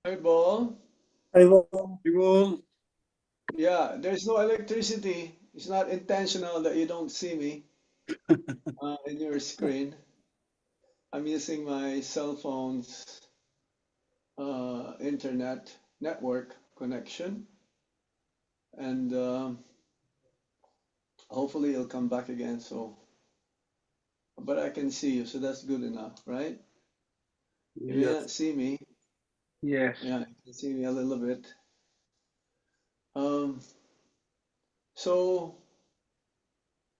Hi, Ball. I will. Yeah, there's no electricity. It's not intentional that you don't see me in your screen. I'm using my cell phone's internet network connection, and hopefully it'll come back again. So, but I can see you, so that's good enough, right? You may Yes. not see me. Yes. Yeah, you can see me a little bit. Um, so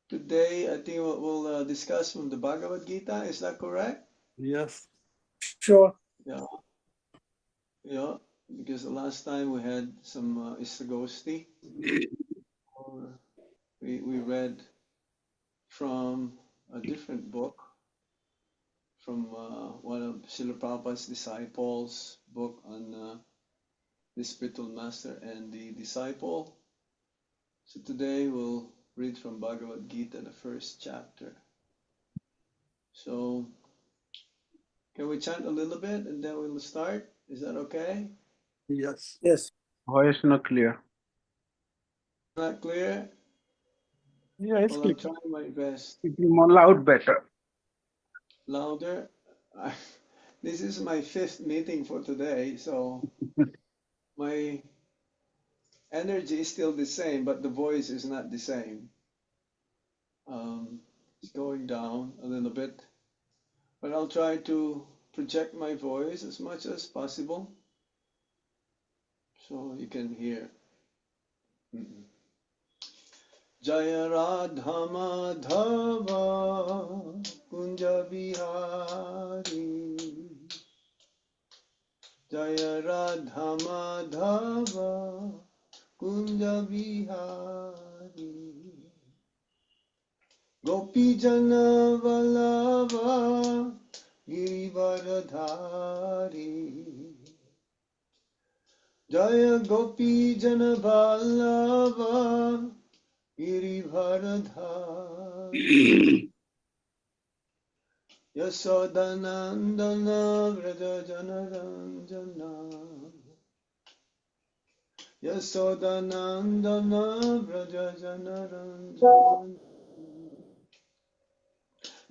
today I think we'll discuss from the Bhagavad Gita. Is that correct? Yes. Sure. Yeah. Yeah, because the last time we had some Isagosti, or we read from a different book, from one of Srila Prabhupada's disciples' book on the spiritual master and the disciple. So today we'll read from Bhagavad Gita, the first chapter. So can we chant a little bit and then we'll start? Is that okay? Yes. Yes. Voice not clear. Not clear? Yeah, it's Well, clear. I'm trying my best. It is more loud better. Louder? This is my fifth meeting for today, so my energy is still the same, but the voice is not the same. It's going down a little bit, but I'll try to project my voice as much as possible so you can hear. Jaya Radha Madhava Kunja Bihari Jaya Radha Madhava Kunja Bihari Gopi Jana Vallabha Girivaradhari Jaya Gopi Jana Vallabha Girivaradhari Yasodhanandana Vraja Janaranjana Yasodhanandana Vraja Janaranjana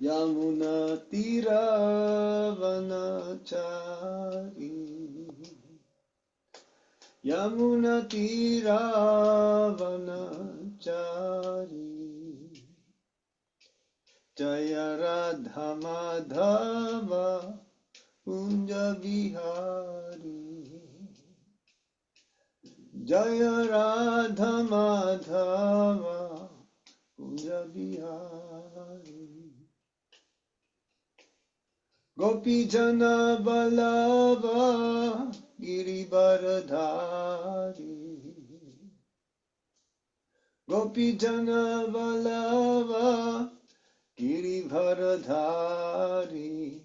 Yamuna Tiravanachari Yamuna Tiravanachari Jaya Radha Madhava Kunja Bihari Jaya Radha Madhava Kunja Bihari Gopi Jana Vallabha Girivaradhari Gopi Jana Vallabha Girivaradhari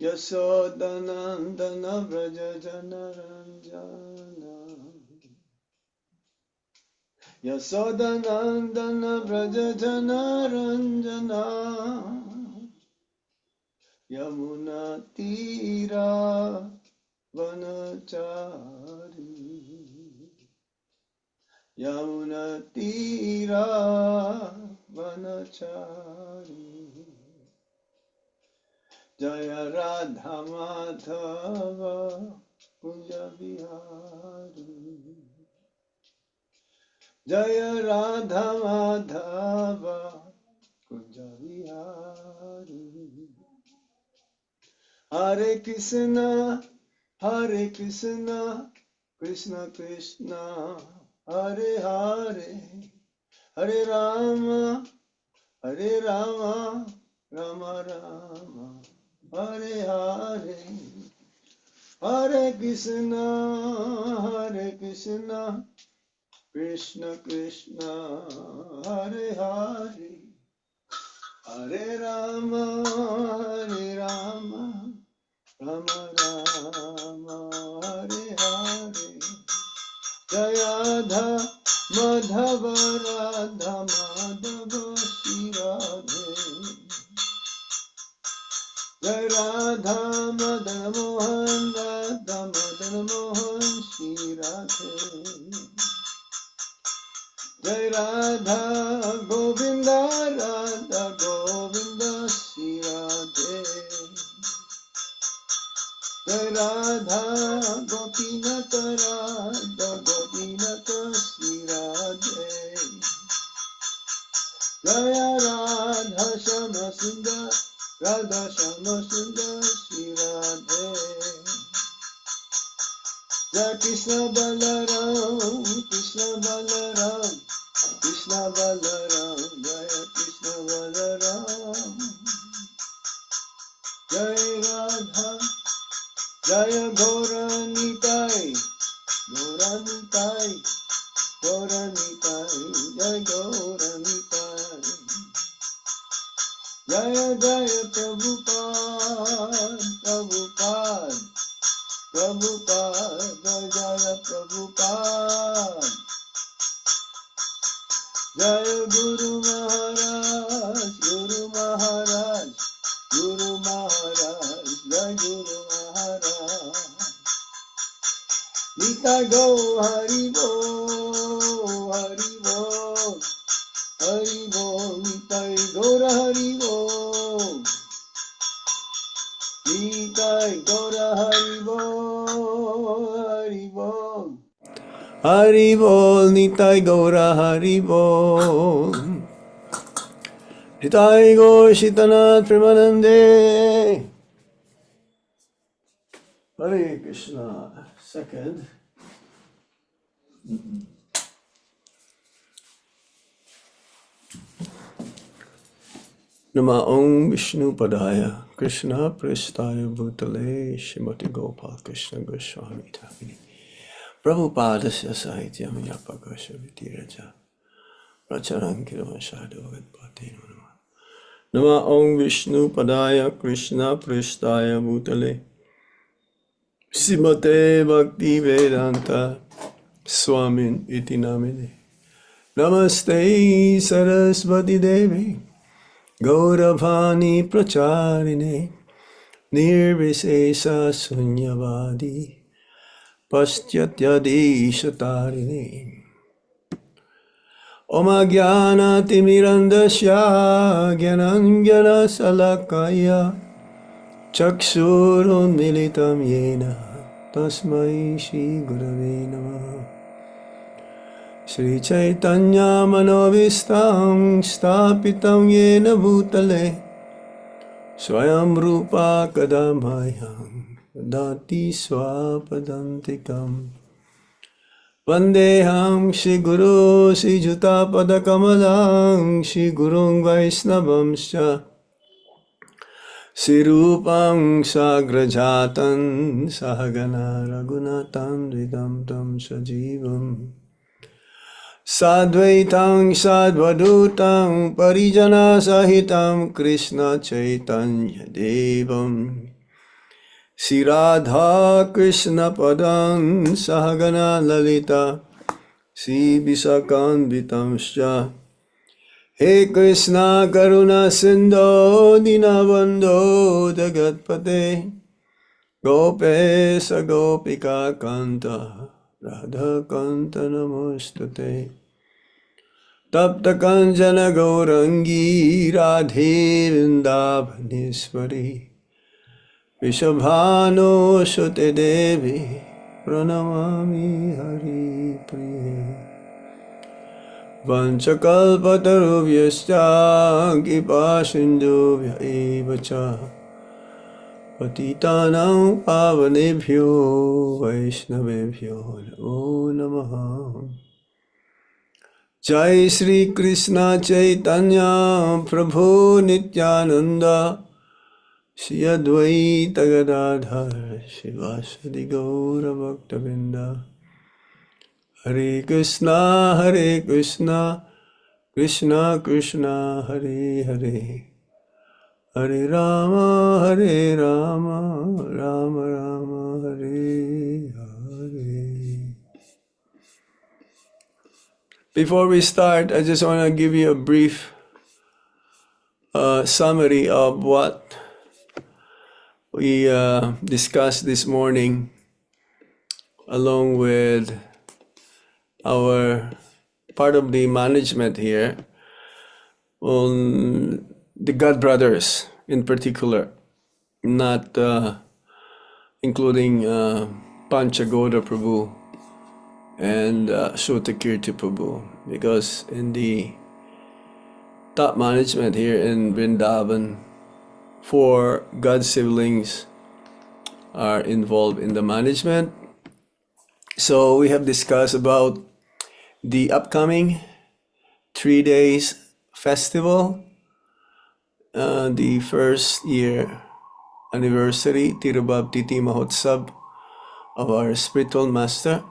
Yasodhanandana Vraja Janaranjana Yasodhanandana Vraja Janaranjana Yamuna Tira Vanachari Yamuna Tira Vanachari Jaya Radha Madhava Kunja Bihari Jaya Radha Madhava Kunja Bihari Hare Krishna Krishna Krishna Hare Hare Hare Rama Rama Rama Hare Hare Hare Krishna Krishna Krishna Hare Hare Hare Rama Rama Rama Hare Hare Jayadha Madhava Radha Madhava Shri Radhe Jai Radha Madan Mohan Mohan Shri Radhe. Jai Radha Govinda Radha Govinda Shri Radhe. Jai Radha Gopinata Radha Gopinata Shri Radhe. Jaya Radha Shama Sundar Radha Shama Sundar Shri Radhe. Jai Krishna Balaram Krishna Balaram Krishna Balaram Jaya Krishna Balaram. Jai Radha Jaya Gauranitai Gauranitai Gauranitai Jai Gauranitai. Jaya Jaya Prabhupada Prabhupada Prabhupada Jaya Prabhupada. Jaya Guru Maharaj Guru Maharaj Guru Maharaj Jai Guru Maharaj. Nitai Go Hari Bo Hari Bo Hari Bo Nitai Gora Hari Bo Nitai Gora Hari Bo Hari Bo Hari Bol Nitai Gora Hari Bol. Nitai Gaur Shitanath Premanande. Hare Krishna. Second. Nama Om Vishnu Padaya Krishna Prestaya Bhutale Shrimati Gopal Krishna Goswami Dhamini Prabhupadasya Sahityam Yapakasha Vitiraja Pracharankiram Sadhu Bhagavate Nama. Nama Om Vishnu Padaya Krishna Prestaya Bhutale Srimate Bhakti Vedanta Swamin Iti Namine. Namaste Saraswati Devi Gauravani Pracharine Nirvisesa Sunyavadi Paschatya Shatarine. Oma Gyana Timirandasya Gyanangyana Salakaya Chakshurun Militam Yena Tasmai Shri Gurave Namah. Shri Chaitanya Manovistam Stapitam Yena Bhutale Swayam Rupa Kadamayam Dati Swapadantikam Vandeham Shri Guru Shri Juta Padakamalam Shri Gurung Vaisnavamscha Shri Rupam Sagrajatan Sahagana Raghunatan Vidam Tam Sajivam Sadvaitang Sadvadutam Parijana Sahitam Krishna Chaitanya Devam Shri Radha Krishna Padam Sahagana Lalita Shri Visakanvitamscha. He Krishna Karuna Sindho Dinabandho Jagatpate Gopesa Gopika Kanta Radha Kanta Namostate. Tapta Kanjana Gaurangi Radhe Vrindavaneshwari Vishabhano Shute Devi Pranamami Hari Priye. Vanchakalpatarubhyascha Kipasindubhya evacha Patitanam pavanebhyo Vaishnavebhyo Namo Namaha. Jai Shri Krishna Chaitanya Prabhu Nityananda Shri Advaita Gadadhar Shivasadi Gaura Bhaktavinda. Hare Krishna Krishna Krishna Hare Hare Hare Rama Rama Rama Hare Hare. Before we start, I just want to give you a brief summary of what we discussed this morning along with our part of the management here, on the God Brothers in particular, not including Panchagoda Prabhu and Shotakirti Prabhu, because in the top management here in Vrindavan, 4 God siblings are involved in the management. So we have discussed about the upcoming 3 days festival, the first year anniversary, Tirubhakti Mahotsav of our spiritual master,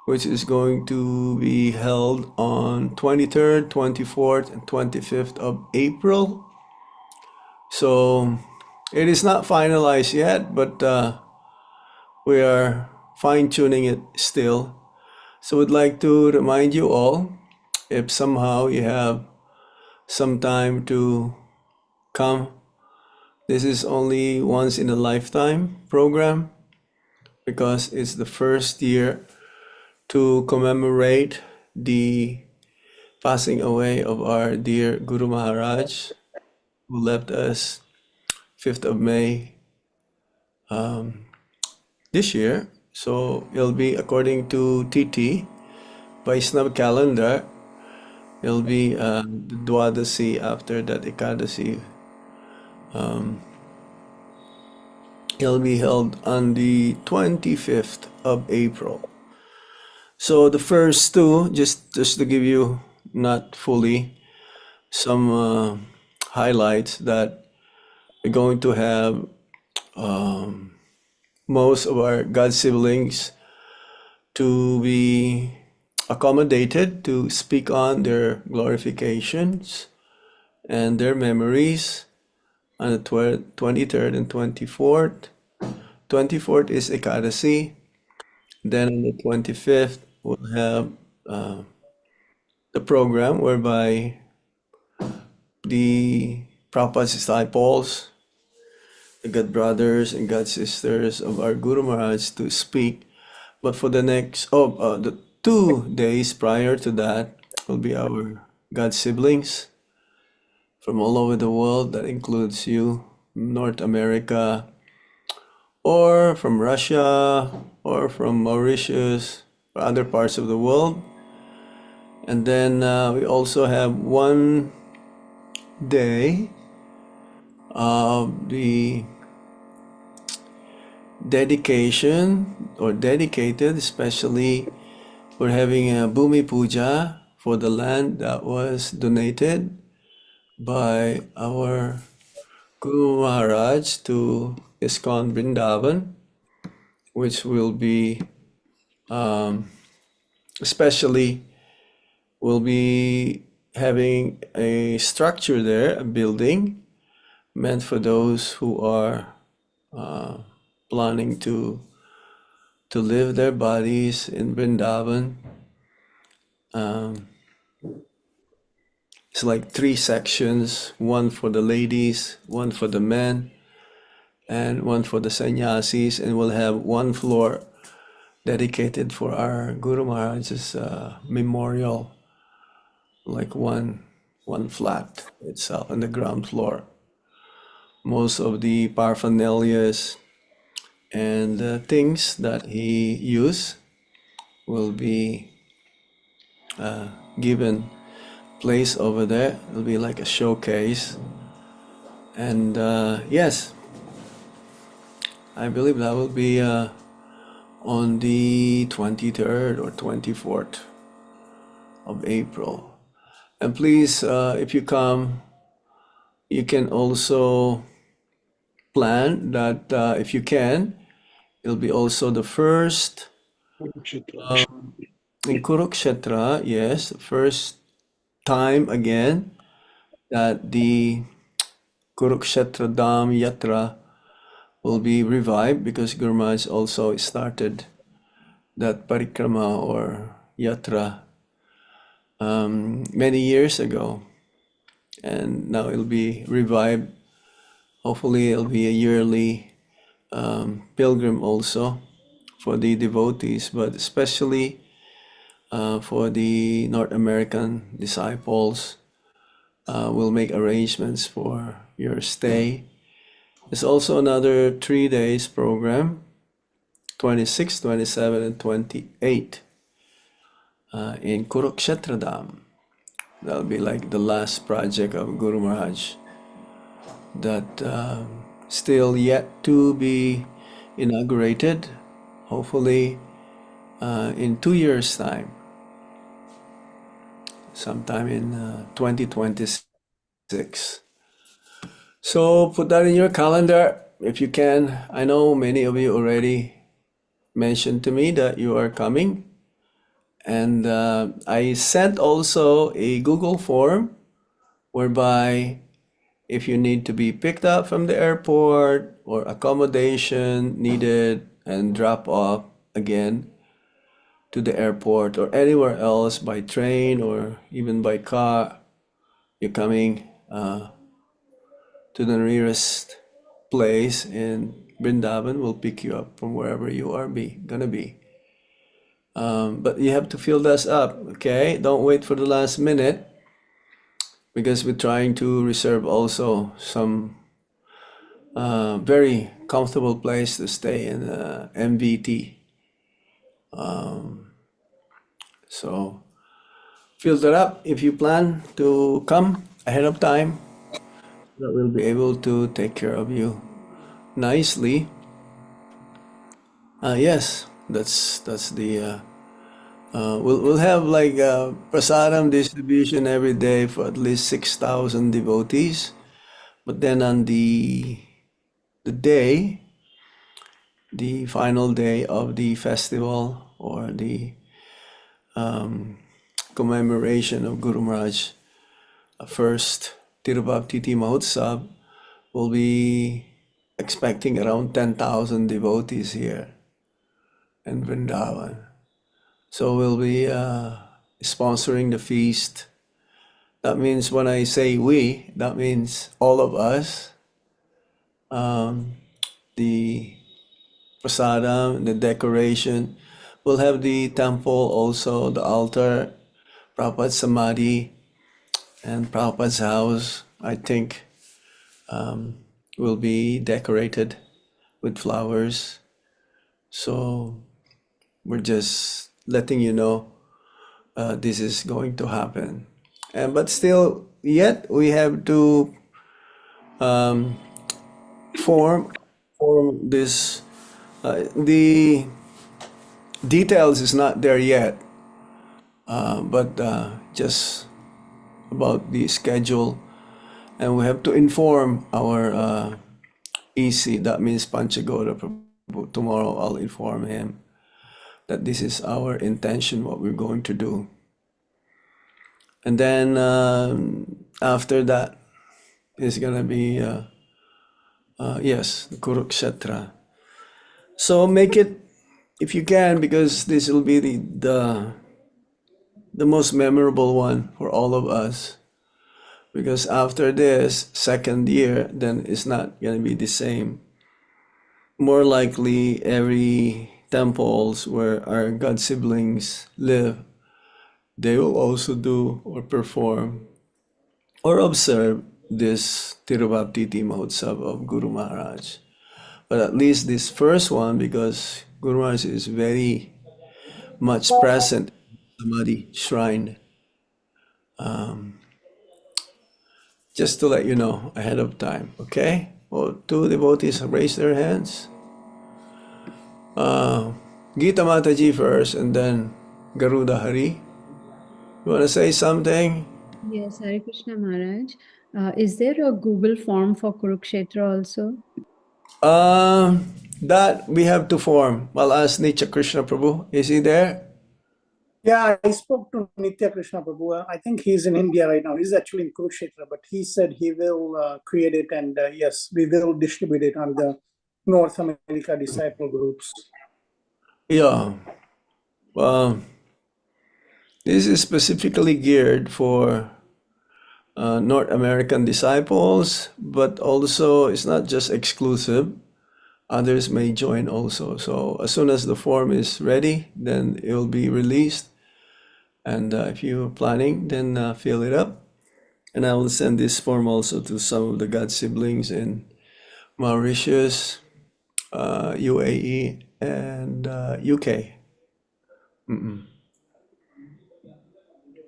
which is going to be held on 23rd, 24th, and 25th of April. So it is not finalized yet, but we are fine-tuning it still. So we'd like to remind you all, if somehow you have some time to come, this is only once in a lifetime program, because it's the first year to commemorate the passing away of our dear Guru Maharaj, who left us 5th of May this year. So it'll be according to TT, Vaishnava calendar, it'll be the Dwadasi after that Ekadasi. It'll be held on the 25th of April. So the first 2, just to give you not fully some highlights, that we're going to have most of our God siblings to be accommodated to speak on their glorifications and their memories on the 23rd and 24th. 24th is Ekadasi. Then on the 25th, we'll have the program whereby the Prabhupada's disciples, the God brothers and God sisters of our Guru Maharaj to speak. But for the next, the 2 days prior to that will be our God siblings from all over the world. That includes you, North America, or from Russia, or from Mauritius, or other parts of the world. And then we also have 1 day of the dedication, or dedicated, especially we're having a Bhumi Puja for the land that was donated by our Guru Maharaj to ISKCON Vrindavan, which will be especially we'll be having a structure there, a building meant for those who are planning to live their bodies in Vrindavan. It's like 3 sections, 1 for the ladies, 1 for the men, and 1 for the sannyasis, and we'll have 1 floor dedicated for our Guru Maharaj's memorial, like one flat itself on the ground floor. Most of the parphernalias and things that he used will be given place over there. It'll be like a showcase. And yes, I believe that will be on the 23rd or 24th of April. And please, if you come, you can also plan that if you can, it'll be also the first in Kurukshetra, yes, the first time again that the Kurukshetra Dham Yatra will be revived, because Guru Maharaj also started that parikrama or yatra many years ago, and now it'll be revived. Hopefully it'll be a yearly pilgrim also for the devotees, but especially for the North American disciples. We'll make arrangements for your stay. There's also another 3 days program, 26, 27, and 28 in Kurukshetra Dham. That'll be like the last project of Guru Maharaj that still yet to be inaugurated, hopefully in 2 years' time, sometime in 2026. So put that in your calendar if you can. I know many of you already mentioned to me that you are coming. And I sent also a Google form whereby if you need to be picked up from the airport or accommodation needed and drop off again to the airport or anywhere else by train or even by car, you're coming to the nearest place in Vrindavan. We'll pick you up from wherever you are gonna be. But you have to fill this up, okay? Don't wait for the last minute because we're trying to reserve also some very comfortable place to stay in MVT. So fill that up if you plan to come ahead of time. That we'll be able to take care of you nicely. Yes, that's the. We'll have like prasadam distribution every day for at least 6,000 devotees. But then on the day, the final day of the festival or the commemoration of Guru Maharaj first Tirubhakti Mahotsav, we'll be expecting around 10,000 devotees here in Vrindavan. So we'll be sponsoring the feast. That means when I say we, that means all of us. The prasadam, the decoration. We'll have the temple also, the altar, Prabhupada's Samadhi, and Prabhupada's house, I think, will be decorated with flowers. So we're just letting you know this is going to happen. But still, yet we have to form this. The details is not there yet, but just about the schedule, and we have to inform our EC. That means Panchagoda Prabhu. Tomorrow I'll inform him that this is our intention, what we're going to do. And then after that is gonna be yes, Kurukshetra. So make it if you can, because this will be the most memorable one for all of us. Because after this second year, then it's not gonna be the same. More likely, every temples where our God siblings live, they will also do or perform or observe this Tirubhakti Mahotsav of Guru Maharaj. But at least this first one, because Guru Maharaj is very much present in Samadhi shrine. Just to let you know ahead of time, okay? Well, 2 devotees have raised their hands. Gita Mataji first, and then Garuda Hari. You want to say something? Yes, Hare Krishna Maharaj. Is there a Google form for Kurukshetra also? That we have to form. I'll ask Nitya Krishna Prabhu. Is he there? Yeah, I spoke to Nitya Krishna Prabhu. I think he's in India right now. He's actually in Kurukshetra, but he said he will create it, and yes, we will distribute it on the North America disciple groups. Yeah. This is specifically geared for North American disciples, but also it's not just exclusive. others may join also. So as soon as the form is ready, then it will be released. And if you're planning, then fill it up. And I will send this form also to some of the God siblings in Mauritius, UAE, and UK.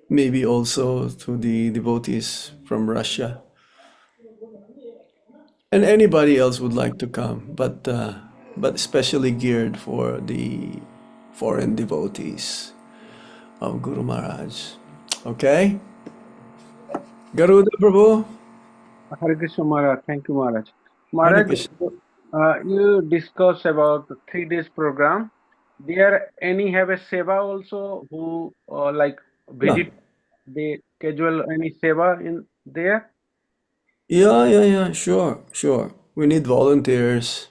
Maybe also to the devotees from Russia. And anybody else would like to come, but especially geared for the foreign devotees of Guru Maharaj. Okay? Garuda Prabhu? Hare Krishna Maharaj. Thank you, Maharaj. Hare Maharaj, Krishna. you discuss about the 3 days program. There any have a seva also who like visit the casual any seva in there? Yeah, sure. We need volunteers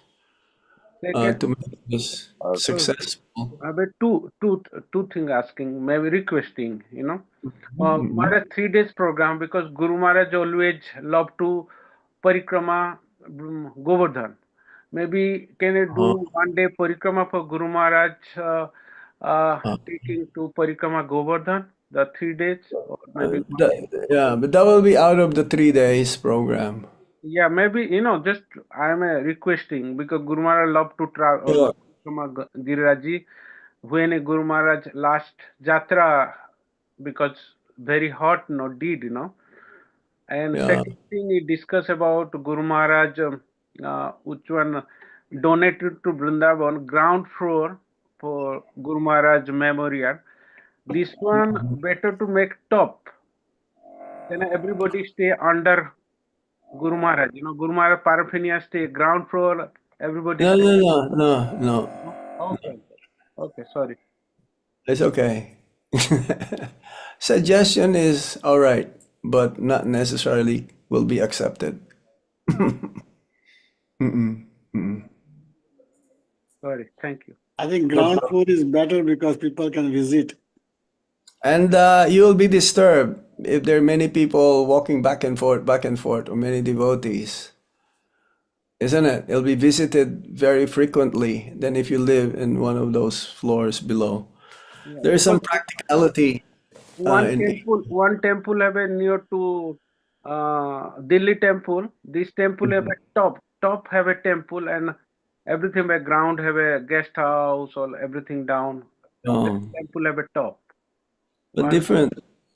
Second, to make this also successful. I have two thing asking, maybe requesting, Mhm. Maharaj 3 days program because Guru Maharaj always love to parikrama Govardhan. Maybe can you Uh, do 1 day parikrama for Guru Maharaj uh, taking to parikrama Govardhan, the 3 days or maybe 1 day? yeah, but that will be out of the 3 days program. Yeah, maybe just I am requesting because Guru Maharaj love to travel Sure. Giriraji when a Guru Maharaj last jatra because very hot no did and Yeah. second thing we discuss about Guru Maharaj which one donated to Vrindavan ground floor for Guru Maharaj memorial. This one better to make top. Then everybody stay under Guru Maharaj. Guru Maharaj paraphernalia stay ground floor. Everybody No, stay. no. Okay. Okay. Sorry. It's okay. Suggestion is all right, but not necessarily will be accepted. Mm-mm. Sorry. Thank you. I think ground floor is better because people can visit. And you will be disturbed if there are many people walking back and forth, or many devotees. Isn't it? It'll be visited very frequently than if you live in one of those floors below. Yeah, There is some because practicality in one temple have a near to Delhi temple. This temple have a top have a temple and everything by ground have a guest house or everything down. The temple have a top. but One different.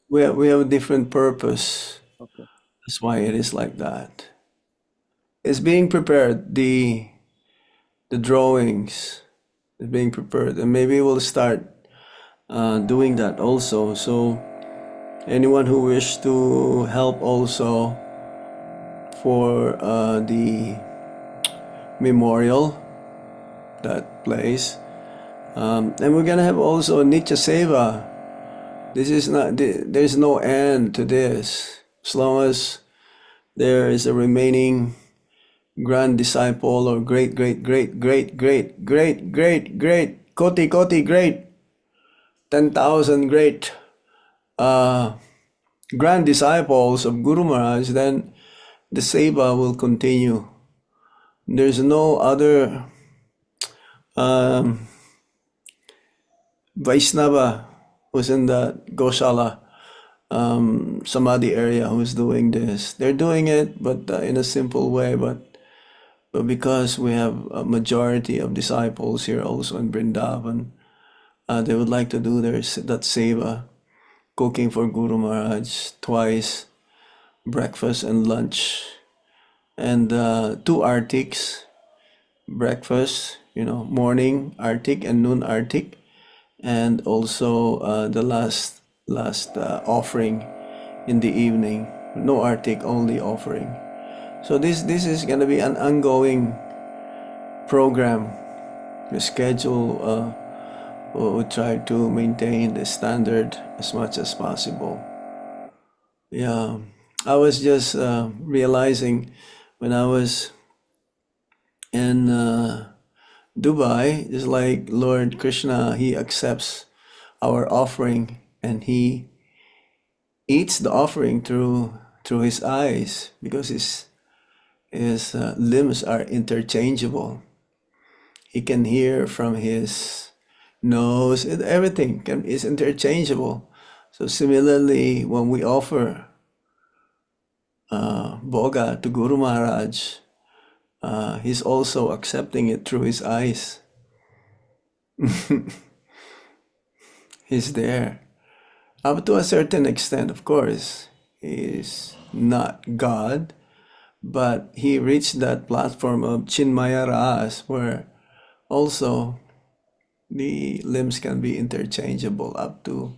We have a different purpose. okay. That's why it is like that. It's being prepared. The drawings is being prepared, and maybe we'll start doing that also. So anyone who wish to help also for the memorial, that place, and we're gonna have also Nitya Seva. This is not. There's no end to this. As long as there is a remaining grand disciple or great koti great 10,000 great grand disciples of Guru Maharaj, then the seva will continue. There's no other Vaishnava who's in the Goshala Samadhi area who's doing this. They're doing it, but in a simple way. But because we have a majority of disciples here also in Vrindavan, they would like to do that seva, cooking for Guru Maharaj twice, breakfast and lunch, and 2 artiks, breakfast, morning artik and noon artik, and also the last offering in the evening. No artik, only offering. So this is going to be an ongoing program. The schedule will try to maintain the standard as much as possible. Yeah, I was just realizing when I was in Dubai, it's like Lord Krishna, he accepts our offering and he eats the offering through his eyes because his limbs are interchangeable. He can hear from his nose. Everything is interchangeable. So similarly, when we offer Bhoga to Guru Maharaj, he's also accepting it through his eyes. He's there. Up to a certain extent, of course. He is not God, but he reached that platform of Chinmaya Ras, where also the limbs can be interchangeable up to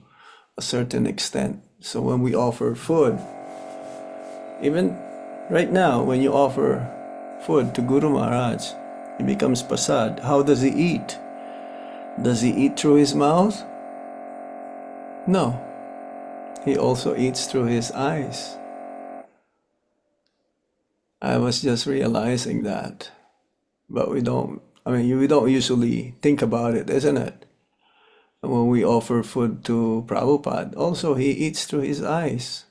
a certain extent. So when we offer food, even right now, when you offer food to Guru Maharaj, it becomes prasad. How does he eat? Does he eat through his mouth? No. He also eats through his eyes. I was just realizing that. But we don't usually think about it, isn't it? When we offer food to Prabhupada, also he eats through his eyes.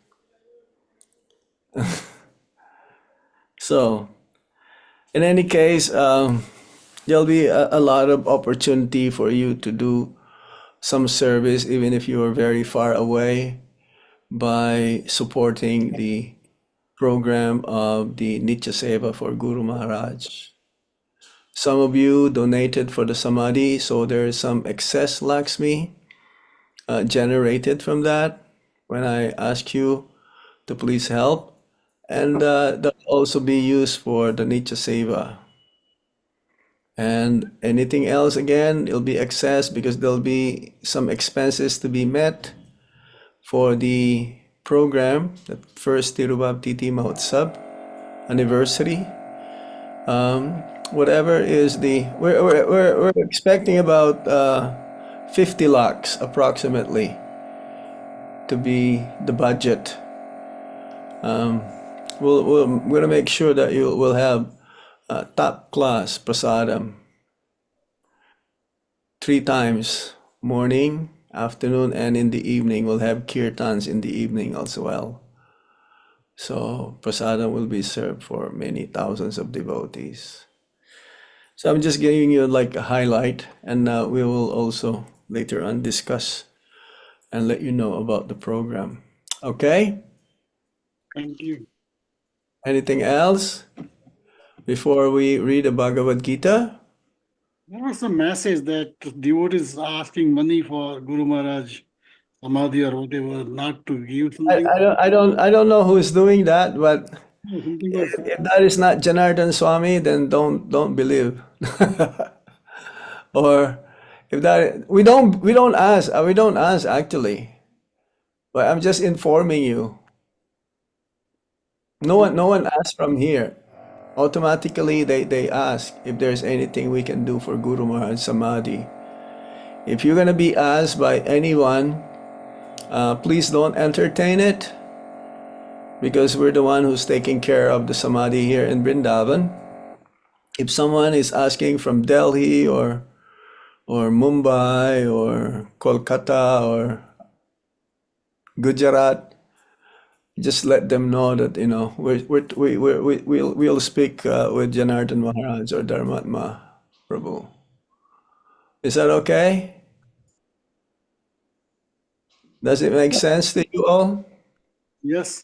So, in any case, there'll be a lot of opportunity for you to do some service, even if you are very far away, by supporting the program of the Nitya Seva for Guru Maharaj. Some of you donated for the Samadhi, so there is some excess Lakshmi generated from that when I ask you to please help. And that'll also be used for the Nitya Seva. And anything else, again, it'll be excess because there'll be some expenses to be met for the program, the first Tirubhaptiti Mahotsav anniversary. Whatever is we're expecting about 50 lakhs approximately to be the budget. We're gonna make sure that you will have top class prasadam 3 times, morning, afternoon, and in the evening. We'll have kirtans in the evening as well. So prasadam will be served for many thousands of devotees. So I'm just giving you like a highlight, and we will also later on discuss and let you know about the program. Okay? Thank you. Anything else before we read the Bhagavad Gita? There was a message that devotees asking money for Guru Maharaj Samadhi or whatever, not to give something. I don't know who is doing that, but Something was if that is not Janardhan Swami, then don't believe. Or if that we don't ask actually, but I'm just informing you. No one asks from here. Automatically they ask if there's anything we can do for Guru Maharaj Samadhi. If you're gonna be asked by anyone, please don't entertain it, because we're the one who's taking care of the Samadhi here in Vrindavan. If someone is asking from Delhi or Mumbai or Kolkata or Gujarat, just let them know that we'll speak with Janardhan Maharaj or Dharmatma Prabhu. Is that okay? Does it make sense to you all? yes.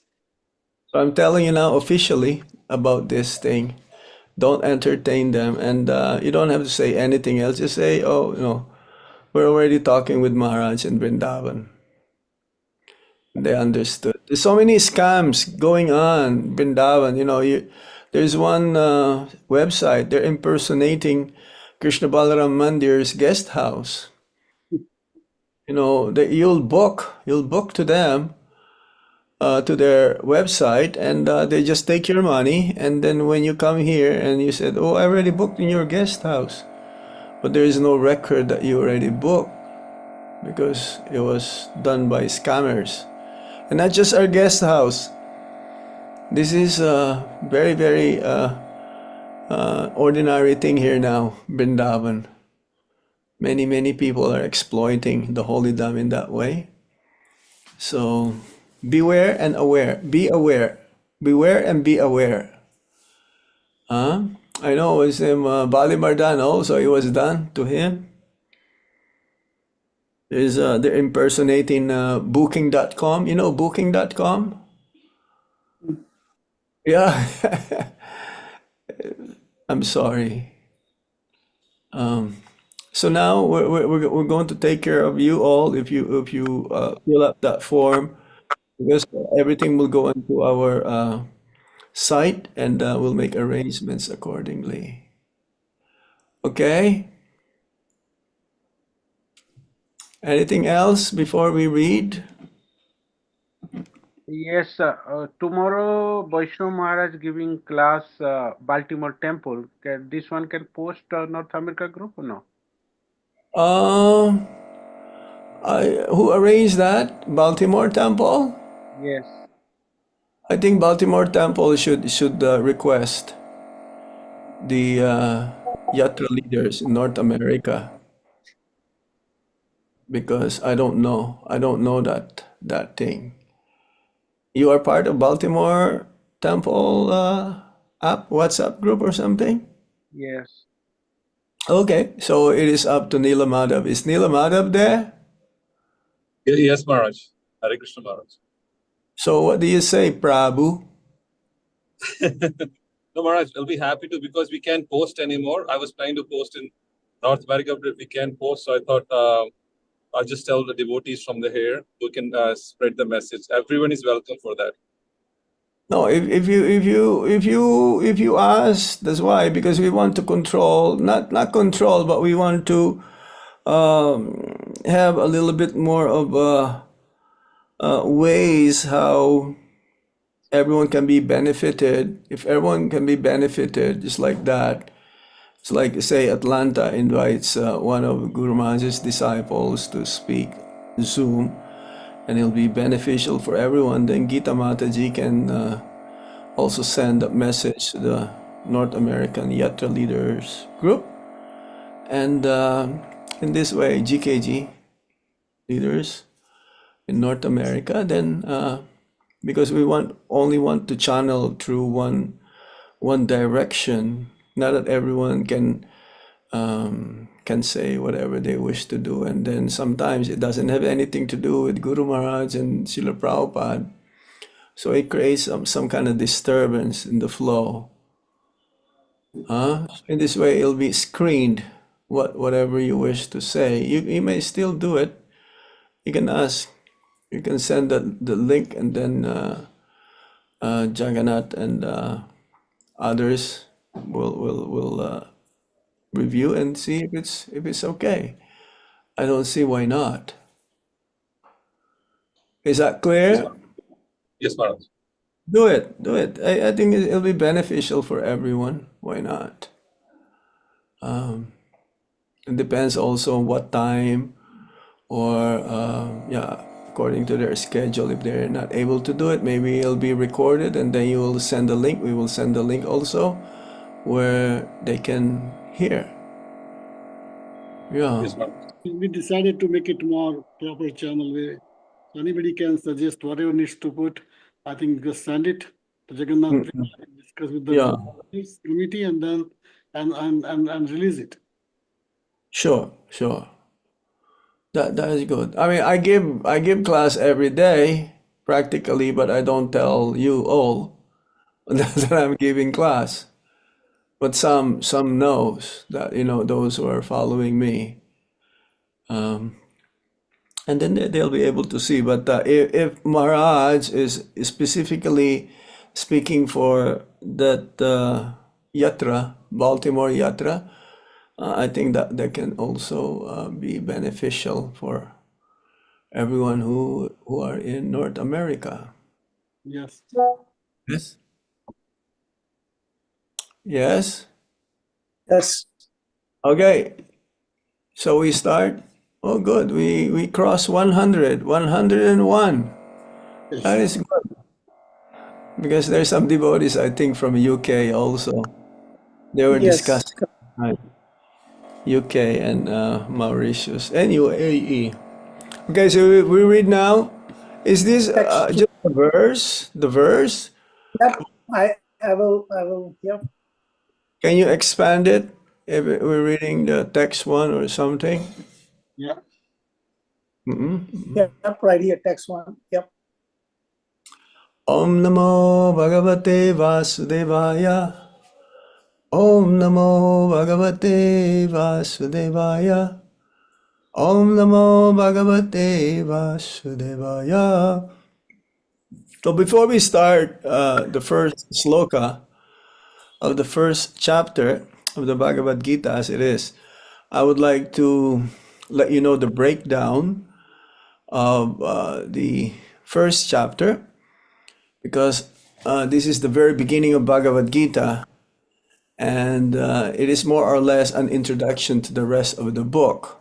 So I'm telling you now officially about this thing. Don't entertain them, and you don't have to say anything else. Just say, oh, we're already talking with Maharaj in Vrindavan. They understood. There's so many scams going on, Vrindavan. There's one website, they're impersonating Krishna Balaram Mandir's guest house. You'll book to them, to their website, and they just take your money, and then when you come here and you said, oh, I already booked in your guest house, but there is no record that you already booked because it was done by scammers. And not just our guest house. This is a very, very ordinary thing here now, Vrindavan. Many, many people are exploiting the holy dham in that way. So beware and aware. Be aware. Beware and be aware. I know it was him, Bali Mardan also, it was done to him. They're impersonating booking.com. You know booking.com? Yeah. I'm sorry. So now we're going to take care of you all if you fill up that form, because everything will go into our site, and we'll make arrangements accordingly. Okay? Anything else before we read? Yes, tomorrow Vaishnav Maharaj giving class Baltimore Temple. This one can post North America group or no? Who arranged that? Baltimore Temple? Yes. I think Baltimore Temple should request the Yatra leaders in North America, because I don't know that thing. You are part of Baltimore Temple app WhatsApp group or something? Yes. Okay, so it is up to Neela Madhav. Is Neela Madhav there? Yes, Maharaj. Hare Krishna, Maharaj. So what do you say, Prabhu? No, Maharaj, I'll be happy to, because we can't post anymore. I was planning to post in North America, but we can't post. So I thought I'll just tell the devotees from the here who can spread the message. Everyone is welcome for that. No, if you ask, that's why, because we want to control, not control, but we want to have a little bit more of ways how everyone can be benefited. If everyone can be benefited just like that, it's like, say, Atlanta invites one of Guru Maharaj's disciples to speak Zoom, and it'll be beneficial for everyone. Then Gita Mataji can also send a message to the North American Yatra Leaders Group, and in this way, GKG leaders in North America. Then, because we only want to channel through one direction, not that everyone can say whatever they wish to do, and then sometimes it doesn't have anything to do with Guru Maharaj and Srila Prabhupada. So it creates some kind of disturbance in the flow. In this way, it'll be screened, whatever you wish to say. You may still do it. You can ask, you can send the link, and then Jagannath and others will review and see if it's okay. I don't see why not. Is that clear? Yes, Maharaj. Do it. I think it'll be beneficial for everyone. Why not? It depends also on what time, or according to their schedule. If they're not able to do it, maybe it'll be recorded, and then you will send a link. We will send a link also where they can hear. Yeah. Yes, Maharaj. We decided to make it more proper channel where anybody can suggest whatever needs to put. I think just send it to Jagannath, discuss with the Yeah. committee, and then and release it. Sure. That is good. I mean, I give class every day practically, but I don't tell you all that I'm giving class. But some knows that, those who are following me, and then they'll be able to see. But if Maharaj is specifically speaking for that yatra, Baltimore yatra, I think that can also be beneficial for everyone who are in North America. Yes. Yes. Yes. Yes. Okay. So we start. Oh, good. We cross 100, 101. Yes. That is good. Because there's some devotees, I think, from UK also. They were Yes. discussing UK and Mauritius and UAE. Okay, so we read now. Is this just a verse? The verse? Yep. I will. Yep. Can you expand it if we're reading the text one or something? Yeah. Yep, right here, text 1. Yep. Om Namo Bhagavate Vasudevaya. Om Namo Bhagavate Vasudevaya. Om Namo Bhagavate Vasudevaya. So before we start the first sloka of the first chapter of the Bhagavad Gita as it is, I would like to let you know the breakdown of the first chapter, because this is the very beginning of Bhagavad Gita, and it is more or less an introduction to the rest of the book.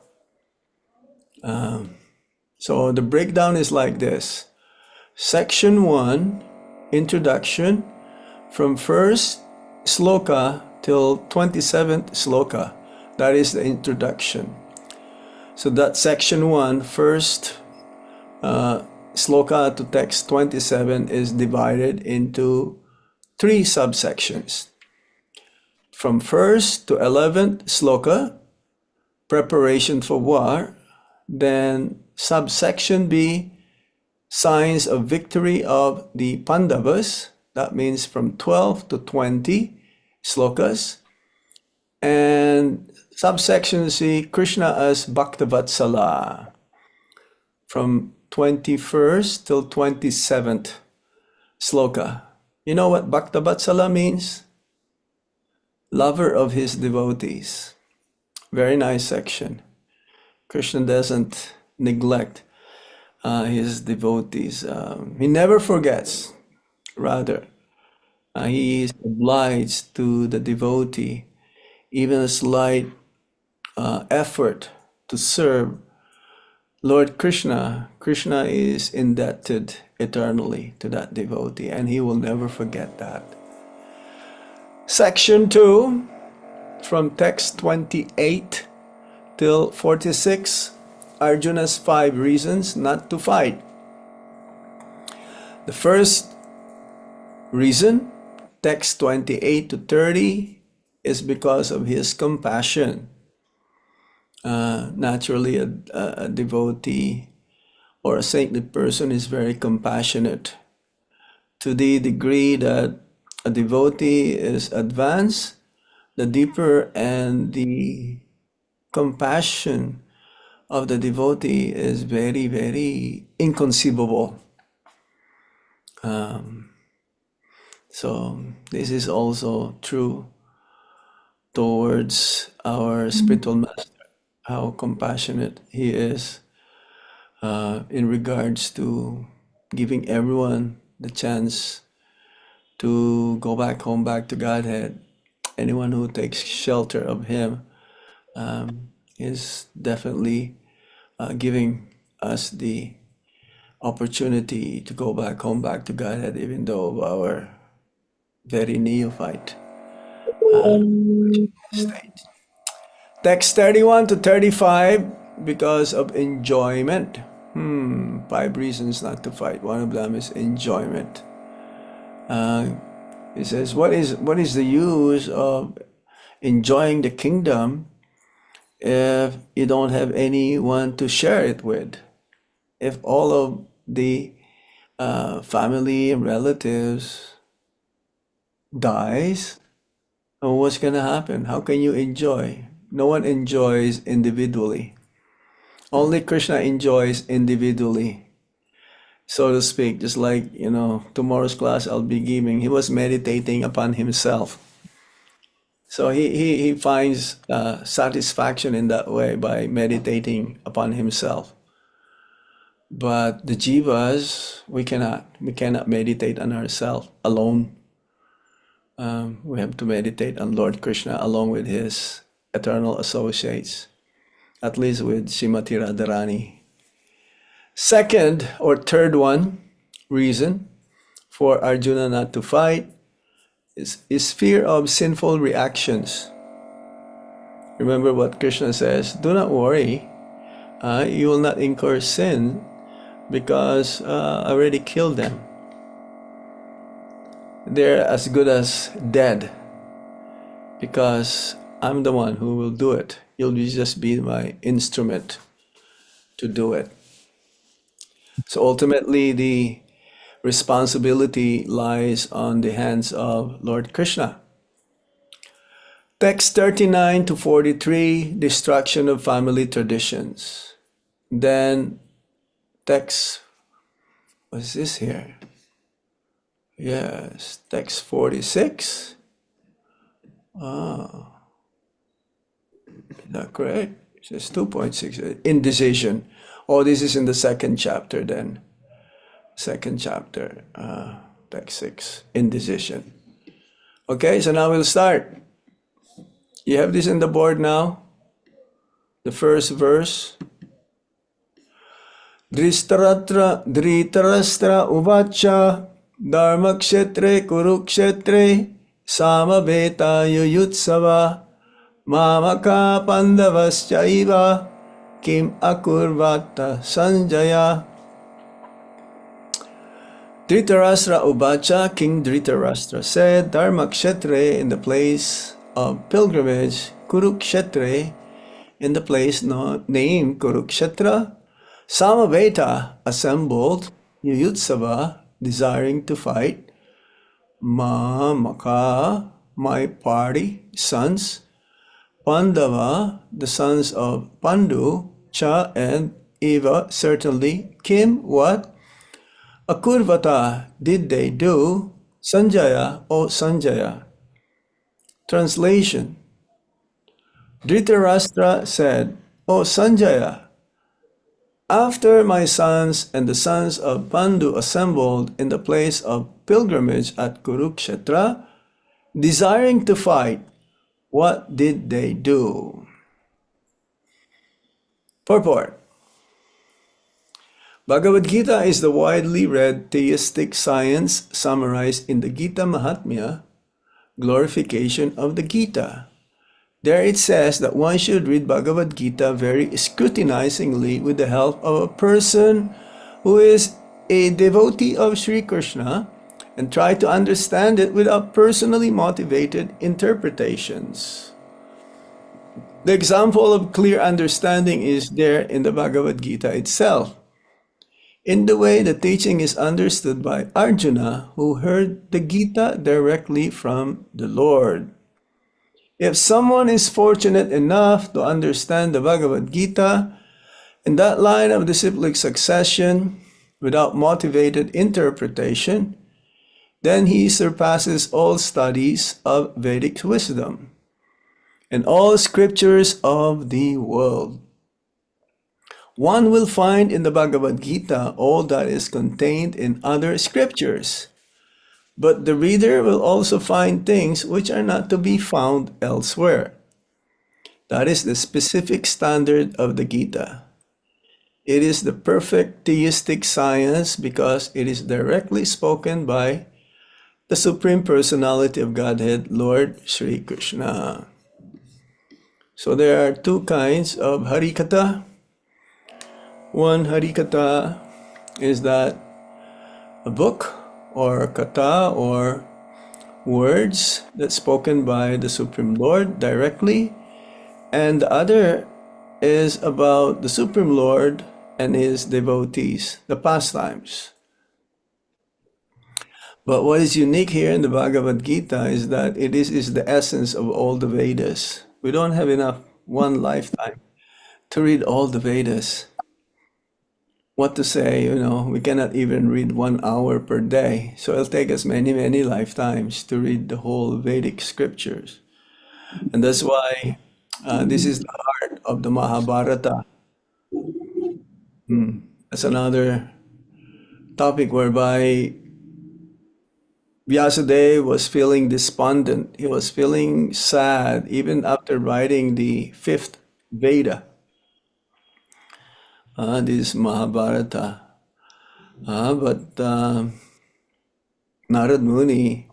So the breakdown is like this. Section 1, introduction, from first sloka till 27th sloka. That is the introduction. So that section 1, first sloka to text 27, is divided into 3 subsections. From 1st to 11th sloka, preparation for war. Then subsection B, signs of victory of the Pandavas. That means from 12 to 20 slokas. And subsection C, Krishna as Bhaktavatsala, from 21st till 27th sloka. You know what Bhaktavatsala means? Lover of his devotees. Very nice section. Krishna doesn't neglect his devotees. He never forgets. Rather, he is obliged to the devotee. Even a slight effort to serve Lord Krishna, Krishna is indebted eternally to that devotee, and he will never forget that. Section 2, from text 28 till 46, Arjuna's 5 reasons not to fight. The first reason, text 28 to 30, is because of his compassion. Naturally, a devotee or a saintly person is very compassionate. To the degree that a devotee is advanced, the deeper and the compassion of the devotee is very, very inconceivable. So this is also true towards our spiritual master, how compassionate he is in regards to giving everyone the chance to go back home, back to Godhead. Anyone who takes shelter of him is definitely giving us the opportunity to go back home, back to Godhead, even though our very neophyte state. Text 31 to 35, because of enjoyment. 5 reasons not to fight. One of them is enjoyment. It says, what is the use of enjoying the kingdom if you don't have anyone to share it with? If all of the family and relatives dies, what's going to happen? How can you enjoy? No one enjoys individually. Only Krishna enjoys individually, so to speak. Just like, tomorrow's class I'll be giving, he was meditating upon himself. So he finds satisfaction in that way by meditating upon himself. But the jivas, we cannot meditate on ourselves alone. We have to meditate on Lord Krishna along with his eternal associates, at least with Srimati Radharani. Second or third reason for Arjuna not to fight is fear of sinful reactions. Remember what Krishna says, do not worry, you will not incur sin because I already killed them. They're as good as dead. because I'm the one who will do it. You'll just be my instrument to do it. So ultimately, the responsibility lies on the hands of Lord Krishna. Text 39 to 43, destruction of family traditions. Then text, what's this here? Yes, text 46. Ah, is that correct? It says 2.6, indecision. Oh, this is in the second chapter then. Second chapter, text 6, indecision. Okay, so now we'll start. You have this in the board now. The first verse. Dhritarashtra uvacha dharmakshetre kurukshetre samaveta yuyutsava mamaka pandavaschaiva kim akurvata sanjaya. Dhritarashtra uvacha, King Dhritarashtra said, Dharmakshetre, in the place of pilgrimage, Kurukshetre, in the place named Kurukshetra, Samaveta, assembled, Yuyutsava, desiring to fight, Mamaka, my party, sons, Pandava, the sons of Pandu, Cha and Eva, certainly, Kim, what? Akurvata, did they do? Sanjaya, O Sanjaya. Translation. Dhritarashtra said, O Sanjaya, after my sons and the sons of Pandu assembled in the place of pilgrimage at Kurukshetra, desiring to fight, what did they do? Purport. Bhagavad Gita is the widely read theistic science summarized in the Gita Mahatmya, glorification of the Gita. There it says that one should read Bhagavad Gita very scrutinizingly with the help of a person who is a devotee of Sri Krishna and try to understand it without personally motivated interpretations. The example of clear understanding is there in the Bhagavad Gita itself, in the way the teaching is understood by Arjuna, who heard the Gita directly from the Lord. If someone is fortunate enough to understand the Bhagavad Gita in that line of disciplic succession without motivated interpretation, then he surpasses all studies of Vedic wisdom and all scriptures of the world. One will find in the Bhagavad Gita all that is contained in other scriptures, but the reader will also find things which are not to be found elsewhere. That is the specific standard of the Gita. It is the perfect theistic science because it is directly spoken by the Supreme Personality of Godhead, Lord Sri Krishna. So there are two kinds of Harikatha. One Harikatha is that a book or katha or words that's spoken by the Supreme Lord directly, and the other is about the Supreme Lord and his devotees, the pastimes. But what is unique here in the Bhagavad Gita is that it is the essence of all the Vedas. We don't have enough one lifetime to read all the Vedas. What to say, we cannot even read 1 hour per day. So it'll take us many, many lifetimes to read the whole Vedic scriptures. And that's why this is the heart of the Mahabharata. That's another topic whereby Vyasadeva was feeling despondent. He was feeling sad even after writing the 5th Veda. This Mahabharata. But Narad Muni,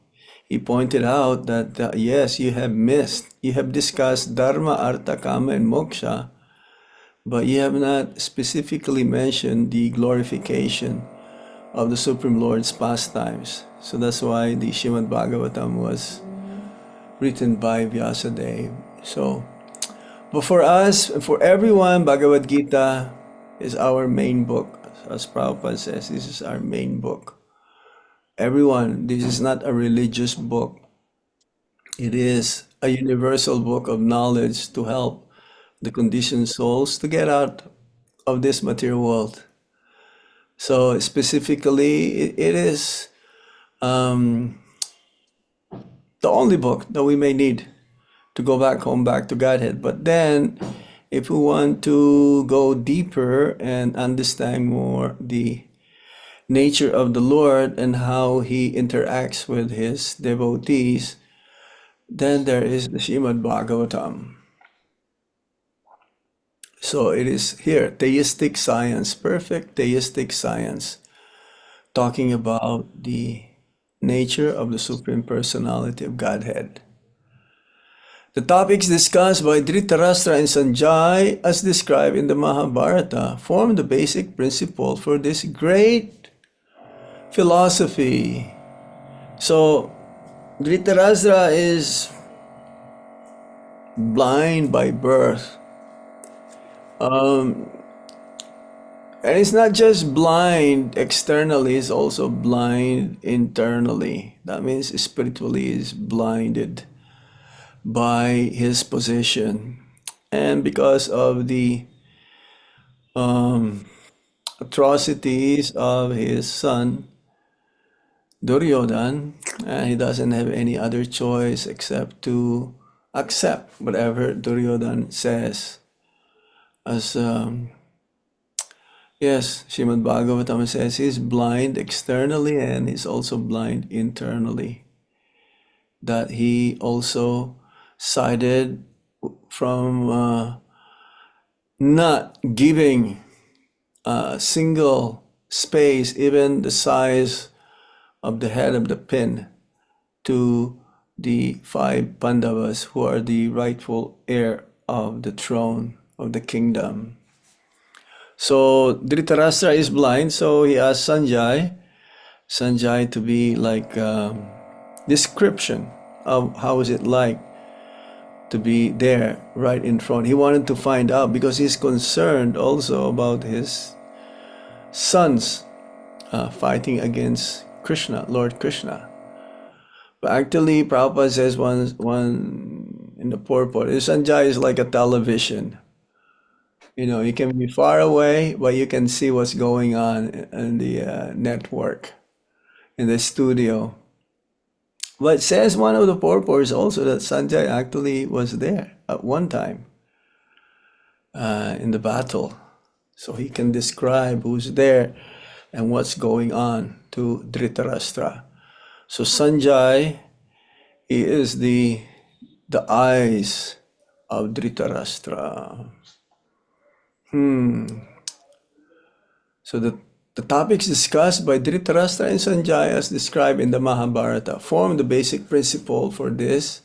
he pointed out that yes, you have discussed Dharma, Artha, Kama, and Moksha, but you have not specifically mentioned the glorification of the Supreme Lord's pastimes. So that's why the Srimad Bhagavatam was written by Vyasadeva. So, but for us, for everyone, Bhagavad Gita is our main book. As Prabhupada says, this is our main book. Everyone, this is not a religious book. It is a universal book of knowledge to help the conditioned souls to get out of this material world. So specifically, it is the only book that we may need to go back home, back to Godhead. But then, if we want to go deeper and understand more the nature of the Lord and how he interacts with his devotees, then there is the Srimad Bhagavatam. So it is here, theistic science, perfect theistic science, talking about the nature of the Supreme Personality of Godhead. The topics discussed by Dhritarashtra and Sanjay, as described in the Mahabharata, form the basic principle for this great philosophy. So, Dhritarashtra is blind by birth. And it's not just blind externally, it's also blind internally. That means spiritually is blinded by his position. And because of the atrocities of his son, Duryodhan, he doesn't have any other choice except to accept whatever Duryodhan says. As yes, Srimad Bhagavatam says he's blind externally and he's also blind internally. That he also sided from not giving a single space, even the size of the head of the pin, to the 5 Pandavas who are the rightful heir of the throne of the kingdom. So Dhritarashtra is blind, so he asked Sanjay to be like description of how is it like to be there right in front. He wanted to find out because he's concerned also about his sons fighting against Krishna, Lord Krishna. But actually, Prabhupada says one in the purport, Sanjay is like a television. You know, you can be far away, but you can see what's going on in the network, in the studio. But says one of the purports also that Sanjay actually was there at one time in the battle. So he can describe who's there and what's going on to Dhritarashtra. So Sanjay, he is the eyes of Dhritarashtra. So the topics discussed by Dhritarashtra and Sanjay as described in the Mahabharata form the basic principle for this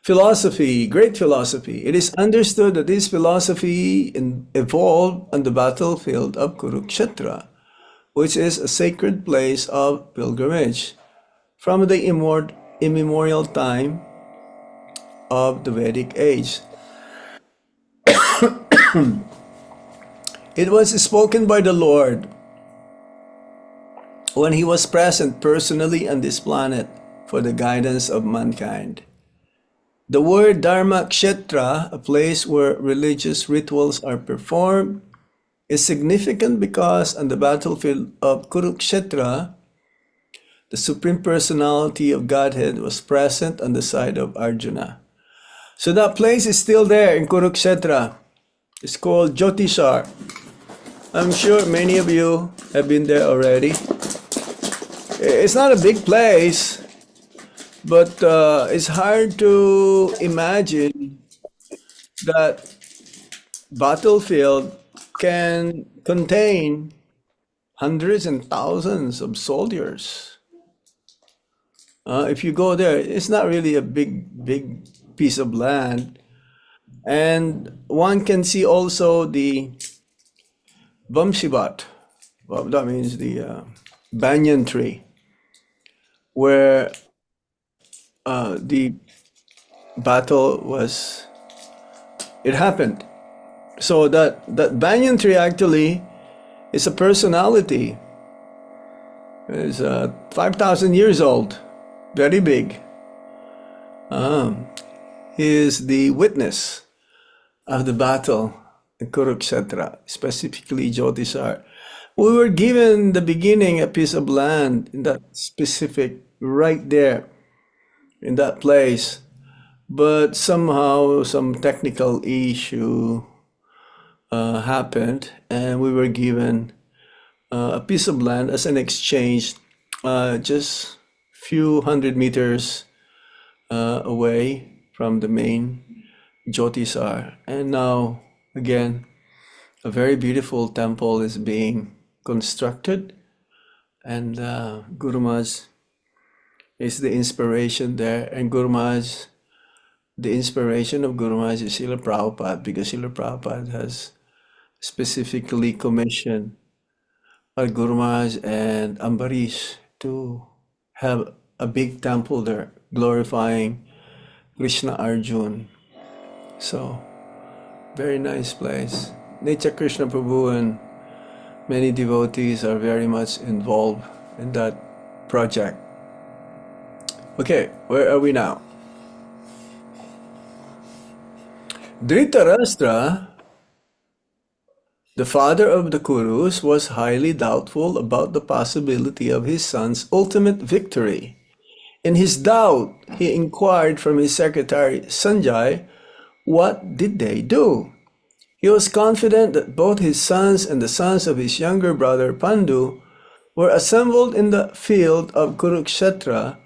philosophy, great philosophy. It is understood that this philosophy evolved on the battlefield of Kurukshetra, which is a sacred place of pilgrimage from the immemorial time of the Vedic age. It was spoken by the Lord when he was present personally on this planet for the guidance of mankind. The word Dharma Kshetra, a place where religious rituals are performed, is significant because on the battlefield of Kurukshetra, the Supreme Personality of Godhead was present on the side of Arjuna. So that place is still there in Kurukshetra. It's called Jyotishar. I'm sure many of you have been there already. It's not a big place, but it's hard to imagine that battlefield can contain hundreds and thousands of soldiers. If you go there, it's not really a big piece of land. And one can see also the Vamshivat, well, that means the banyan tree, where the battle it happened. So that banyan tree actually is a personality. It's 5,000 years old, very big. He is the witness of the battle in Kurukshetra, specifically Jyotisar. We were given the beginning a piece of land in that specific, right there, in that place. But somehow some technical issue happened, and we were given a piece of land as an exchange, just few hundred meters away from the main Jyotisar. And now, again, a very beautiful temple is being constructed, and Guru Maharaj is the inspiration there. And Guru Maharaj, the inspiration of Guru Maharaj is Srila Prabhupada, because Srila Prabhupada has specifically commissioned Guru Maharaj and Ambarish to have a big temple there, glorifying Krishna Arjun. So, very nice place. Nitya Krishna Prabhu and many devotees are very much involved in that project. Okay, where are we now? Dhritarashtra, the father of the Kurus, was highly doubtful about the possibility of his son's ultimate victory. In his doubt, he inquired from his secretary Sanjay, what did they do? He was confident that both his sons and the sons of his younger brother Pandu were assembled in the field of Kurukshetra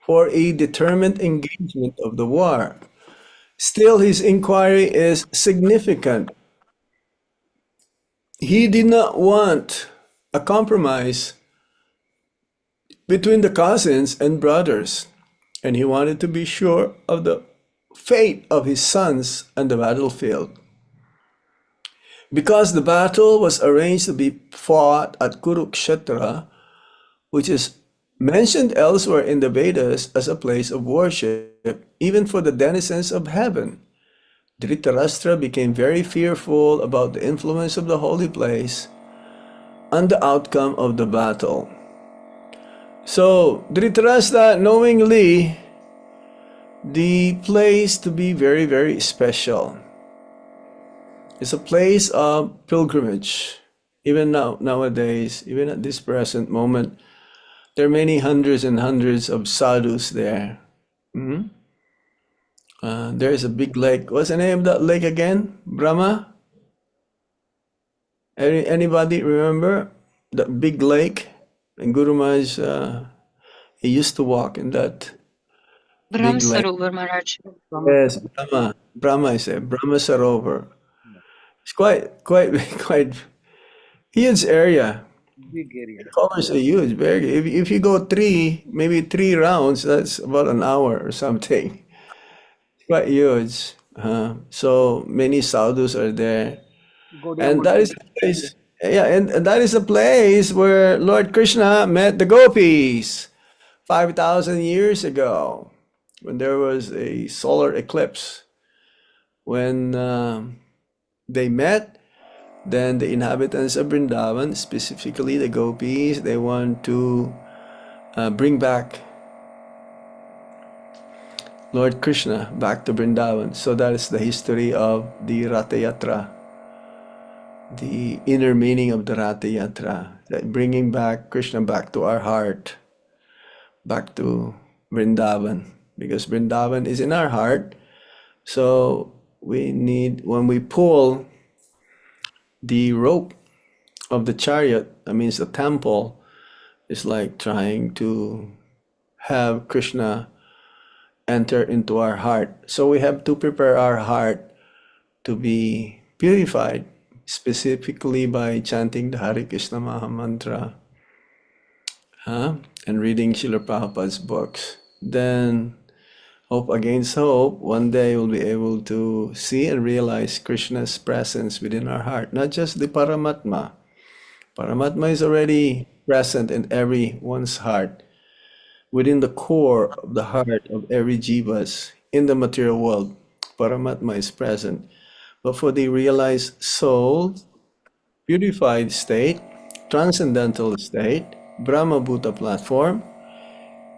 for a determined engagement of the war. Still, his inquiry is significant. He did not want a compromise between the cousins and brothers, and he wanted to be sure of the fate of his sons on the battlefield. Because the battle was arranged to be fought at Kurukshetra, which is mentioned elsewhere in the Vedas as a place of worship, even for the denizens of heaven, Dhritarashtra became very fearful about the influence of the holy place and the outcome of the battle. So Dhritarashtra knowingly the place to be very, very special. It's a place of pilgrimage. Even nowadays, even at this present moment, there are many hundreds and hundreds of sadhus there. There is a big lake. What's the name of that lake again? Brahma? Anybody remember that big lake? And Guru Maharaj, he used to walk in that Brahm big lake. Sarovar Maharaj. Yes, Brahma. Brahma, I said. Brahma Sarovar. It's quite huge area. Big area. It covers a huge area. If you go maybe three rounds, that's about an hour or something. It's quite huge. So many sadhus are there. And that is the place. Yeah, and that is the place where Lord Krishna met the gopis 5,000 years ago, when there was a solar eclipse. When they met, then the inhabitants of Vrindavan, specifically the gopis, they want to bring back Lord Krishna back to Vrindavan. So that is the history of the Ratha Yatra, the inner meaning of the Ratha Yatra, that bringing back Krishna back to our heart, back to Vrindavan, because Vrindavan is in our heart. So we need, when we pull the rope of the chariot, that means the temple, is like trying to have Krishna enter into our heart. So we have to prepare our heart to be purified, specifically by chanting the Hare Krishna Maha Mantra and reading Srila Prabhupada's books. Then, hope against hope, one day we'll be able to see and realize Krishna's presence within our heart, not just the Paramatma. Paramatma is already present in everyone's heart. Within the core of the heart of every jivas, in the material world, Paramatma is present. But for the realized soul, purified state, transcendental state, Brahma Bhuta platform,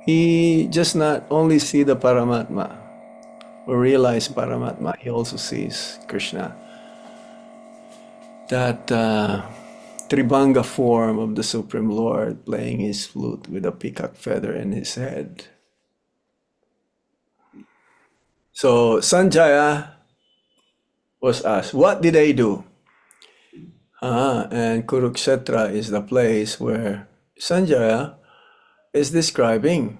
he just not only see the Paramatma or realize Paramatma, he also sees Krishna. That Tribhanga form of the Supreme Lord playing his flute with a peacock feather in his head. So Sanjaya was asked, what did they do? And Kurukshetra is the place where Sanjaya is describing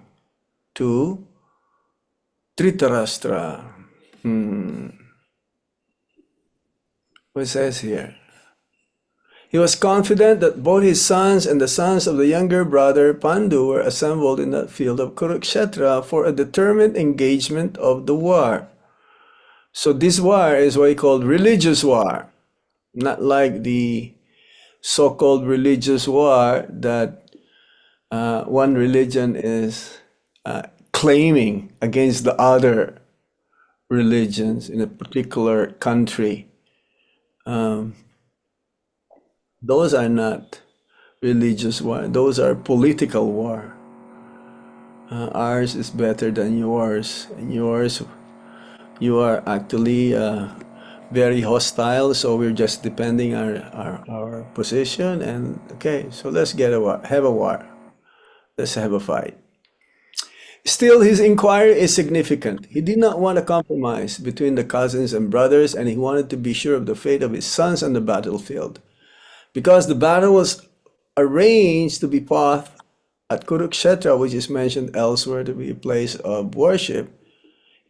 to Dhritarashtra. What it says here? He was confident that both his sons and the sons of the younger brother Pandu were assembled in that field of Kurukshetra for a determined engagement of the war. So this war is what he called religious war, not like the so-called religious war that one religion is claiming against the other religions in a particular country. Those are not religious war. Those are political war. Ours is better than yours, and yours, you are actually very hostile. So we're just defending our position. And okay, so let's get a war, have a war. Let's have a fight. Still, his inquiry is significant. He did not want a compromise between the cousins and brothers, and he wanted to be sure of the fate of his sons on the battlefield. Because the battle was arranged to be fought at Kurukshetra, which is mentioned elsewhere to be a place of worship,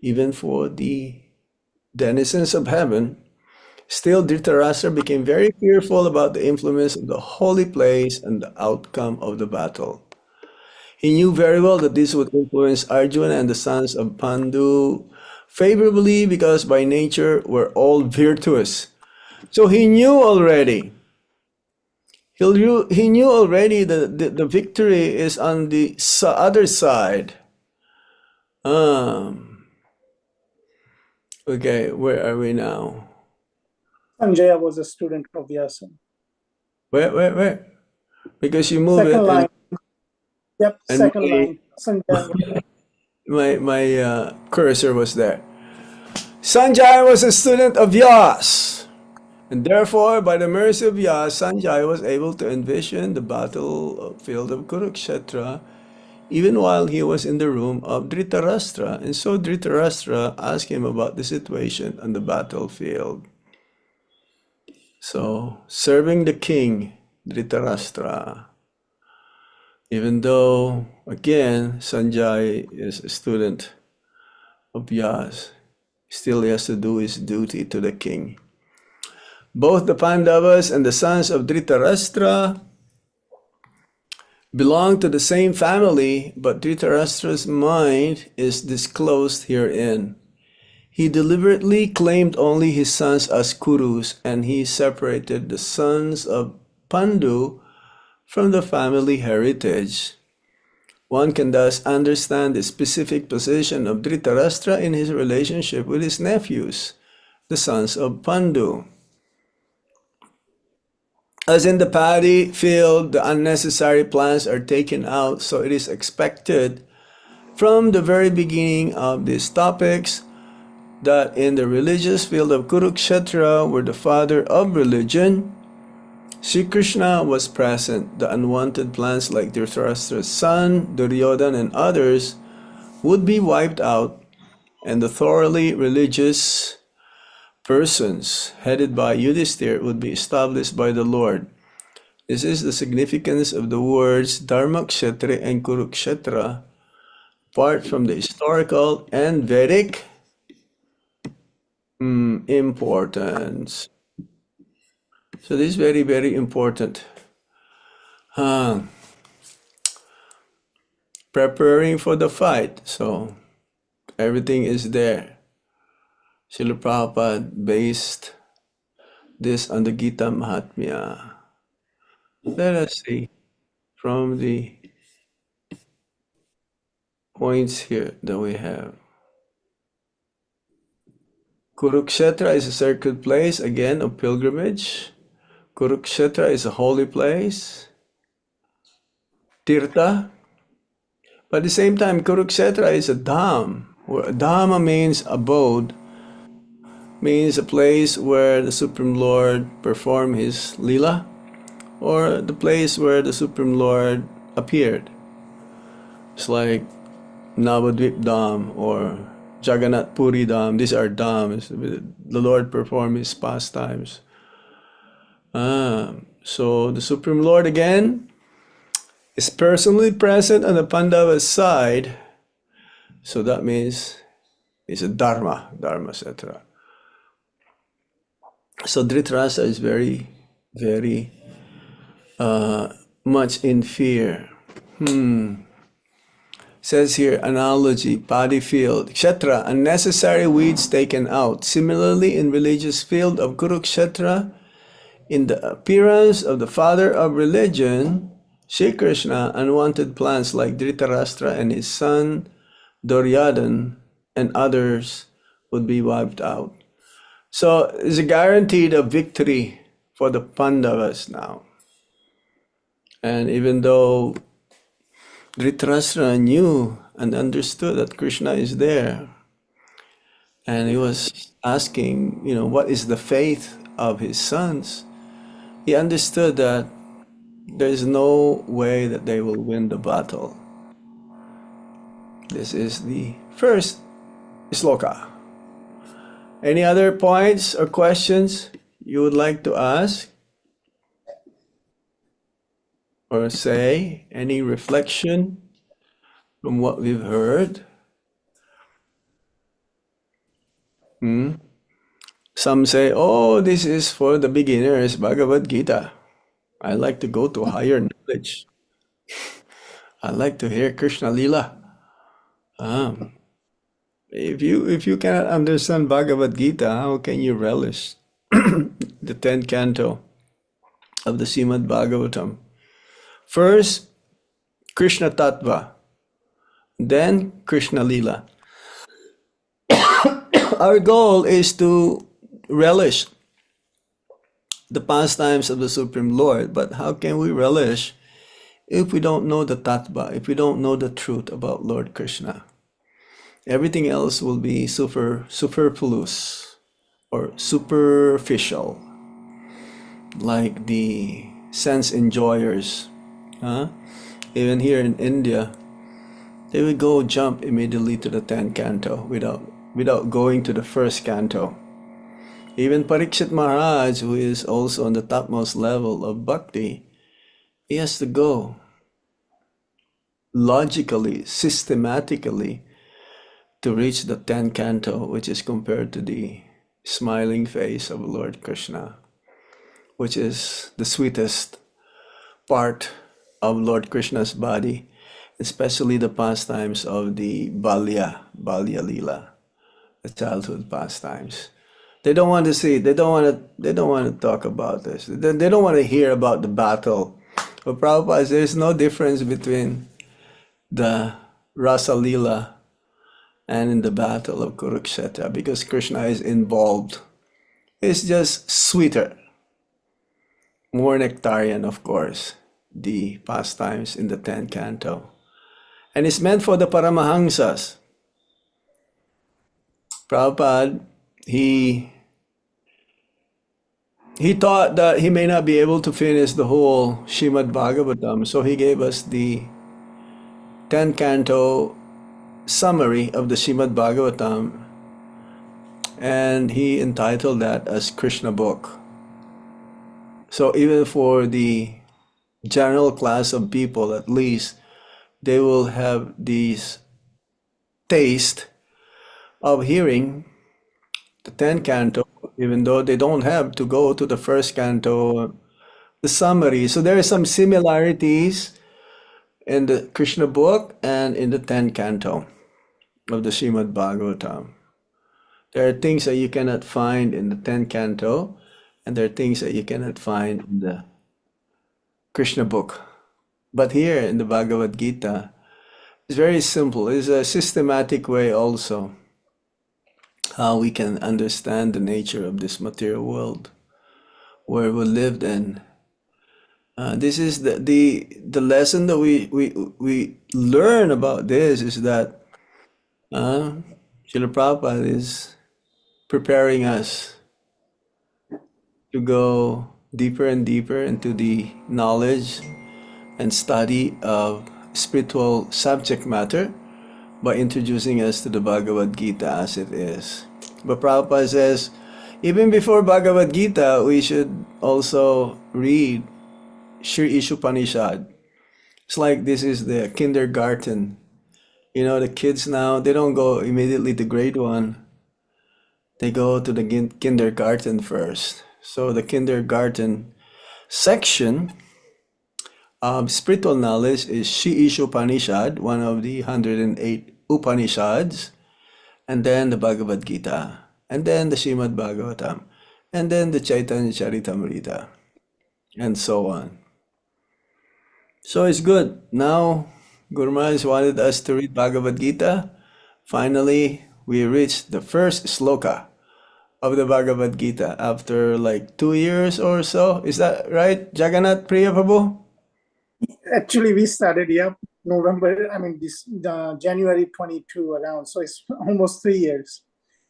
even for the denizens of heaven, still Dhritarashtra became very fearful about the influence of the holy place and the outcome of the battle. He knew very well that this would influence Arjuna and the sons of Pandu favorably because by nature we're all virtuous. So he knew already. He knew already that the victory is on the other side. Okay, where are we now? Sanjaya was a student of Vyasa. Where? Because you move Second it. line. Yep, and second line. Sanjaya. My cursor was there. Sanjaya was a student of Vyas. And therefore, by the mercy of Vyas, Sanjaya was able to envision the battlefield of Kurukshetra even while he was in the room of Dhritarashtra. And so Dhritarashtra asked him about the situation on the battlefield. So, serving the king, Dhritarashtra, even though, again, Sanjaya is a student of Vyas, still he has to do his duty to the king. Both the Pandavas and the sons of Dhritarashtra belong to the same family, but Dhritarashtra's mind is disclosed herein. He deliberately claimed only his sons as Kurus, and he separated the sons of Pandu from the family heritage. One can thus understand the specific position of Dhritarashtra in his relationship with his nephews, the sons of Pandu. As in the paddy field, the unnecessary plants are taken out, so it is expected from the very beginning of these topics that in the religious field of Kurukshetra, where the father of religion, Sri Krishna, was present, the unwanted plants like Dhritarashtra's son, Duryodhana, and others would be wiped out, and the thoroughly religious persons headed by Yudhisthira would be established by the Lord. This is the significance of the words Dharmakshetra and Kurukshetra, apart from the historical and Vedic importance. So this is very, very important. Preparing for the fight. So everything is there. Srila Prabhupada based this on the Gita Mahatmya. Let us see from the points here that we have. Kurukshetra is a sacred place, again, of pilgrimage. Kurukshetra is a holy place. Tirtha. But at the same time, Kurukshetra is a dham. Dhamma means abode, means a place where the Supreme Lord performed his lila, or the place where the Supreme Lord appeared. It's like Navadvip Dham or Jagannath Puri Dham. These are dhams. The Lord performed his pastimes. So the Supreme Lord again is personally present on the Pandava's side. So that means it's a dharma, etc. So Dhritarashtra is very, very much in fear. Says here, analogy, paddy field, kshetra, unnecessary weeds taken out. Similarly, in religious field of Kurukshetra, in the appearance of the father of religion, Shri Krishna, unwanted plants like Dhritarashtra and his son Duryodhana and others would be wiped out. So it's a guaranteed of victory for the Pandavas now. And even though Dhritarashtra knew and understood that Krishna is there, and he was asking, what is the faith of his sons, he understood that there is no way that they will win the battle. This is the first sloka. Any other points or questions you would like to ask? Or say, any reflection from what we've heard? Some say, oh, this is for the beginners, Bhagavad Gita. I like to go to higher knowledge. I like to hear Krishna Lila. If you cannot understand Bhagavad Gita, how can you relish the 10th canto of the Srimad Bhagavatam? First, Krishna Tattva, then Krishna Lila. Our goal is to relish the pastimes of the Supreme Lord, but how can we relish if we don't know the Tattva, if we don't know the truth about Lord Krishna? Everything else will be superfluous or superficial, like the sense enjoyers. Even here in India, they would go jump immediately to the 10th canto without going to the first canto. Even Parikshit Maharaj, who is also on the topmost level of bhakti, he has to go logically, systematically to reach the 10th canto, which is compared to the smiling face of Lord Krishna, which is the sweetest part of Lord Krishna's body, especially the pastimes of the Balya Lila, the childhood pastimes. They don't want to see it. They don't want to talk about this. They don't want to hear about the battle. But Prabhupada, there's no difference between the Rasa Lila and in the battle of Kurukshetra, because Krishna is involved. It's just sweeter, more nectarian, of course, the pastimes in the 10th canto. And it's meant for the Paramahansas. Prabhupada, he thought that he may not be able to finish the whole Srimad Bhagavatam, so he gave us the 10th canto summary of the Srimad Bhagavatam, and he entitled that as Krishna book. So even for the general class of people, at least, they will have this taste of hearing the 10th canto, even though they don't have to go to the first canto, the summary. So there are some similarities in the Krishna book and in the 10th canto of the Srimad Bhagavatam. There are things that you cannot find in the 10th canto, and there are things that you cannot find in the Krishna book. But here in the Bhagavad Gita, it's very simple. It's a systematic way also how we can understand the nature of this material world where we lived in. This is the lesson that we learn about this is that Srila Prabhupada is preparing us to go deeper and deeper into the knowledge and study of spiritual subject matter by introducing us to the Bhagavad Gita as it is. But Prabhupada says, even before Bhagavad Gita, we should also read Sri Ishopanishad. It's like this is the kindergarten. You know, the kids now, they don't go immediately to grade 1. They go to the kindergarten first. So the kindergarten section of spiritual knowledge is Sri Ishopanishad, one of the 108 Upanishads, and then the Bhagavad Gita, and then the Srimad Bhagavatam, and then the Chaitanya Charitamrita, and so on. So it's good. Now, Guru Maharaj wanted us to read Bhagavad Gita. Finally, we reached the first sloka of the Bhagavad Gita after like 2 years or so. Is that right, Jagannath Priya Prabhu? Actually, we started, January 22 around, so it's almost 3 years.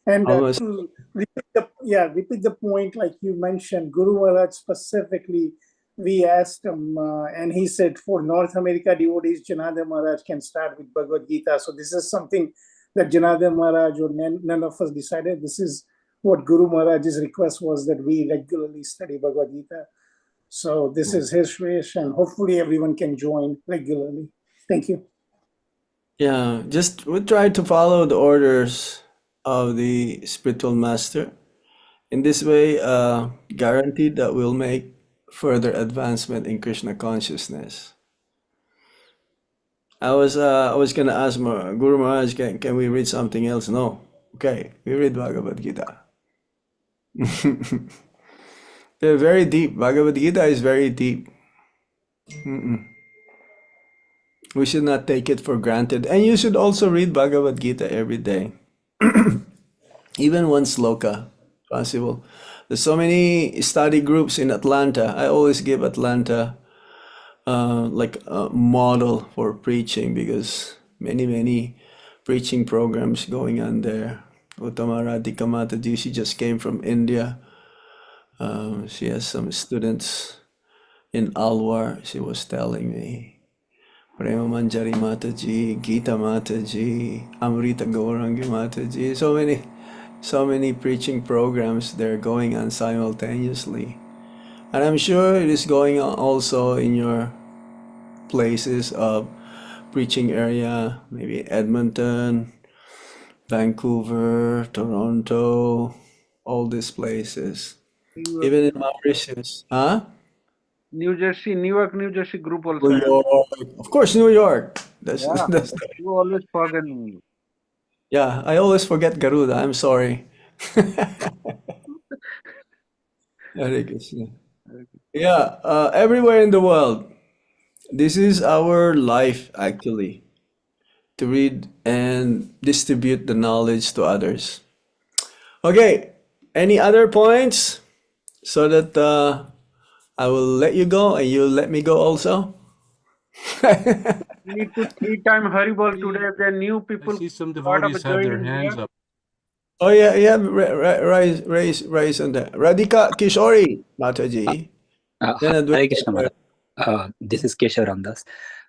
And Almost. to repeat the point, like you mentioned, Guru Maharaj specifically, we asked him, and he said for North America devotees, Janardhan Maharaj can start with Bhagavad Gita. So this is something that Janardhan Maharaj or none of us decided. This is what Guru Maharaj's request was, that we regularly study Bhagavad Gita. So this is his wish, and hopefully everyone can join regularly. Thank you. Yeah, just we try to follow the orders of the spiritual master. In this way, guaranteed that we'll make further advancement in Krishna consciousness. I was gonna ask Guru Maharaj, can we read something else? No. Okay, we read Bhagavad Gita. They're very deep. Bhagavad Gita is very deep. We should not take it for granted. And you should also read Bhagavad Gita every day. Even one sloka, possible. There's so many study groups in Atlanta. I always give Atlanta like a model for preaching, because many preaching programs going on there. Uttama Radhika Mataji, she just came from India. She has some students in Alwar, she was telling me. Prema Manjari Mataji, Gita Mataji, Amrita Gaurangi Mataji, so many preaching programs they're going on simultaneously. And I'm sure it is going on also in your places of preaching area, maybe Edmonton, Vancouver, Toronto, all these places. Even in Mauritius. Huh? Newark, New Jersey group also. New York. Of course, New York. That's You always forget me. yeah, I always forget Garuda. I'm sorry. Hare Krishna. Yeah, everywhere in the world. This is our life, actually, to read and distribute the knowledge to others. Okay, any other points? So that I will let you go and you'll let me go also. We need to 3-time Haribol today. There are new people. I see some lot of devotees have their joining hands here. up. Oh yeah, raise on that. Radhika Kishori Mataji. Then Hare Krishna Maharaj. This is Keshav Ramdas.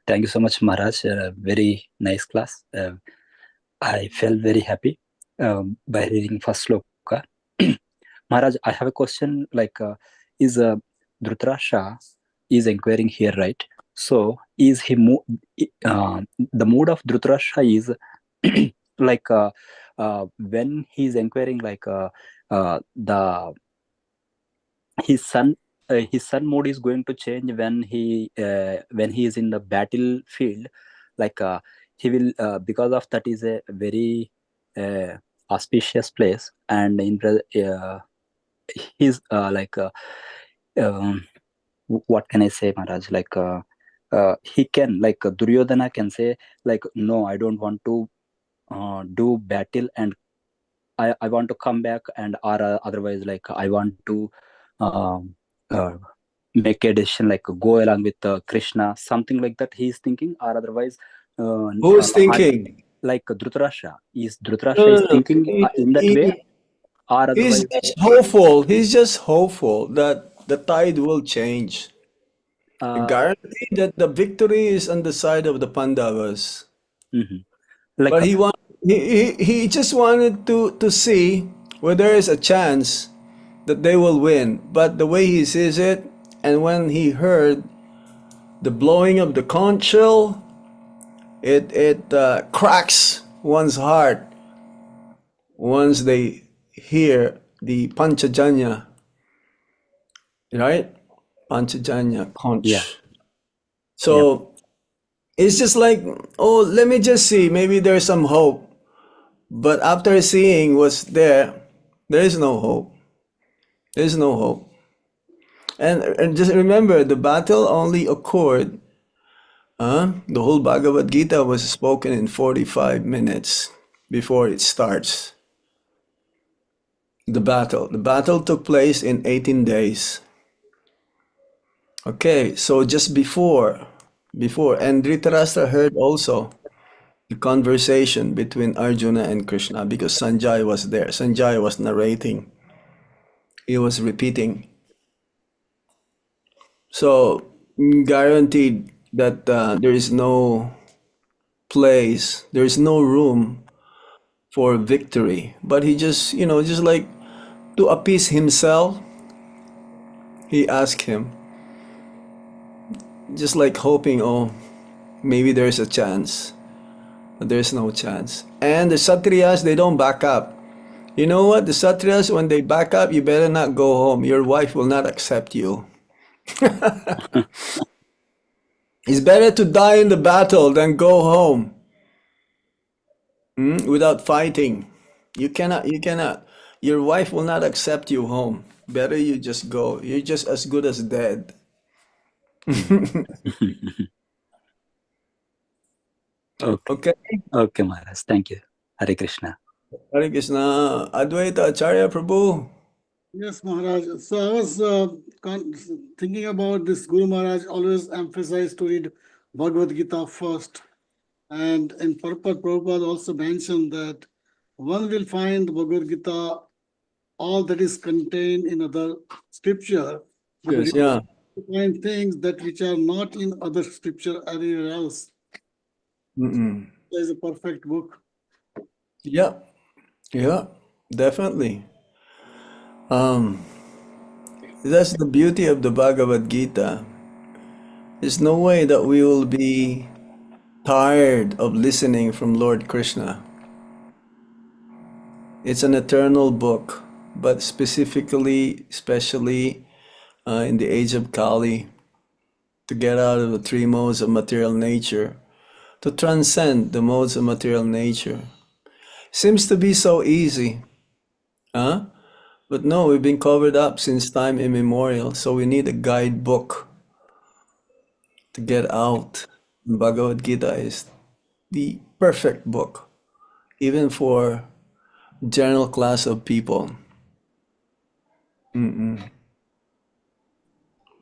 Thank you so much, Maharaj. Very nice class. I felt very happy by reading first sloka. Maharaj, I have a question. Like, is Dhritarashtra is inquiring here, right? So, is he the mood of Dhritarashtra is like when he's inquiring, like his son mood is going to change when he is in the battlefield. Like he will because of that is a very auspicious place, and in he's what can I say, Maharaj? Like he can, like Duryodhana can say, like, no, I don't want to do battle, and I want to come back, and or otherwise like I want to make a decision like go along with Krishna, something like that he's thinking, or otherwise Who's thinking? like Dhritarashtra. Is Dhritarashtra No, is no, no. thinking in that way, or He's otherwise? just hopeful. He's just hopeful that the tide will change. Guarantee that the victory is on the side of the Pandavas. Like But he just wanted to see where there is a chance that they will win. But the way he sees it, and when he heard the blowing of the conch shell, it cracks one's heart once they hear the Panchajanya, right? Panchajanya conch. Yeah. So it's just like, oh, let me just see, maybe there's some hope. But after seeing what's there is no hope. There's no hope. And just remember, the battle only occurred, the whole Bhagavad Gita was spoken in 45 minutes before it starts. The battle took place in 18 days. Okay, so just before, and Dhritarashtra heard also the conversation between Arjuna and Krishna, because Sanjay was there. Sanjay was narrating. He was repeating. So guaranteed that there is no place, there is no room for victory. But he just, just like to appease himself, he asked him, just like hoping, oh, maybe there's a chance. But there's no chance. And the Satriyas, they don't back up. You know what? The Satriyas, when they back up, you better not go home. Your wife will not accept you. It's better to die in the battle than go home without fighting. You cannot. Your wife will not accept you home. Better you just go. You're just as good as dead. Okay. Okay, Maharaj. Thank you. Hare Krishna. Hare Krishna. Advaita Acharya Prabhu. Yes, Maharaj. So I was thinking about this. Guru Maharaj always emphasized to read Bhagavad Gita first. And in Purport, Prabhupada also mentioned that one will find Bhagavad Gita, all that is contained in other scripture. Yes, yeah. Find things that which are not in other scripture anywhere else. There's a perfect book. Yeah, definitely. That's the beauty of the Bhagavad Gita. There's no way that we will be tired of listening from Lord Krishna. It's an eternal book, but especially in the age of Kali, to get out of the three modes of material nature, to transcend the modes of material nature. Seems to be so easy, but no, we've been covered up since time immemorial, so we need a guidebook to get out. Bhagavad Gita is the perfect book, even for general class of people.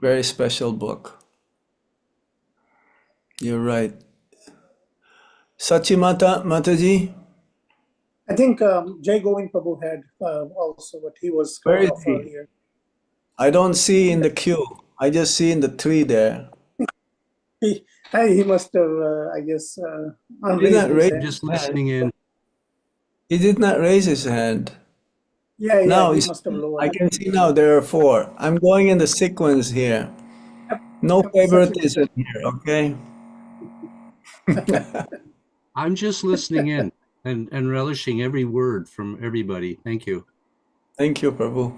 Very special book. You're right. Sachimata Mataji? I think Jai Govind Prabhu had also, but he was Where is cut off he? earlier. I don't see in the queue. I just see in the tree there. He must have, I guess, He did not unraised his raise hand. Just listening in. He did not raise his hand. Yeah, Now he it's- must have lowered. I can see now there are 4. I'm going in the sequence here. No favoritism here, okay? I'm just listening in and relishing every word from everybody. Thank you. Thank you, Prabhu.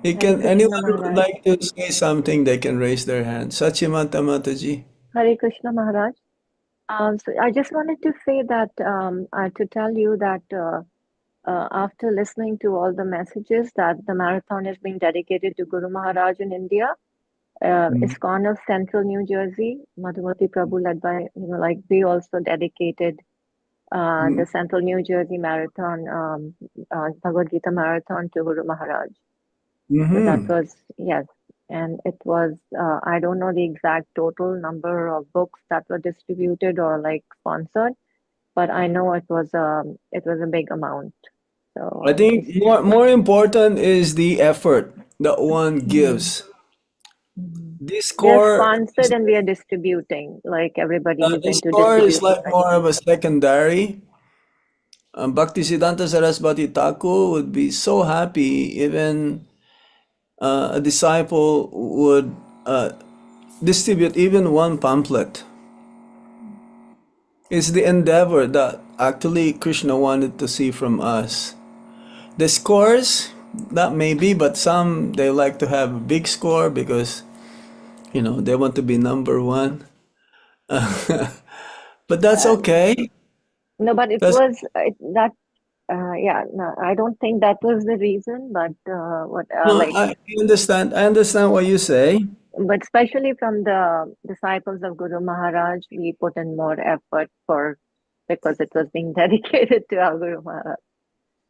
Krishna Anyone would Maharaj. like to say something, they can raise their hand. Sachimata Mataji. Hare Krishna Maharaj. So I just wanted to say that to tell you that after listening to all the messages that the marathon is being dedicated to Guru Maharaj in India, ISKCON of Central New Jersey, Madhumati Prabhu led by, they also dedicated the Central New Jersey Marathon, Bhagavad Gita Marathon to Guru Maharaj. So that was, yes. And it was, I don't know the exact total number of books that were distributed or like sponsored, but I know it was a big amount. So I think more important is the effort that one gives. This we are core, sponsored and we are distributing, like everybody is this into core is distributing like right more now. of a secondary. Bhaktisiddhanta Saraswati Thakur would be so happy even a disciple would distribute even one pamphlet. It's the endeavor that actually Krishna wanted to see from us. The scores, that may be, but some they like to have a big score because they want to be number one. But that's okay. No, but it That's- was that. Yeah, no, I don't think that was the reason. But I understand what you say. but especially from the disciples of Guru Maharaj, we put in more effort because it was being dedicated to our Guru Maharaj.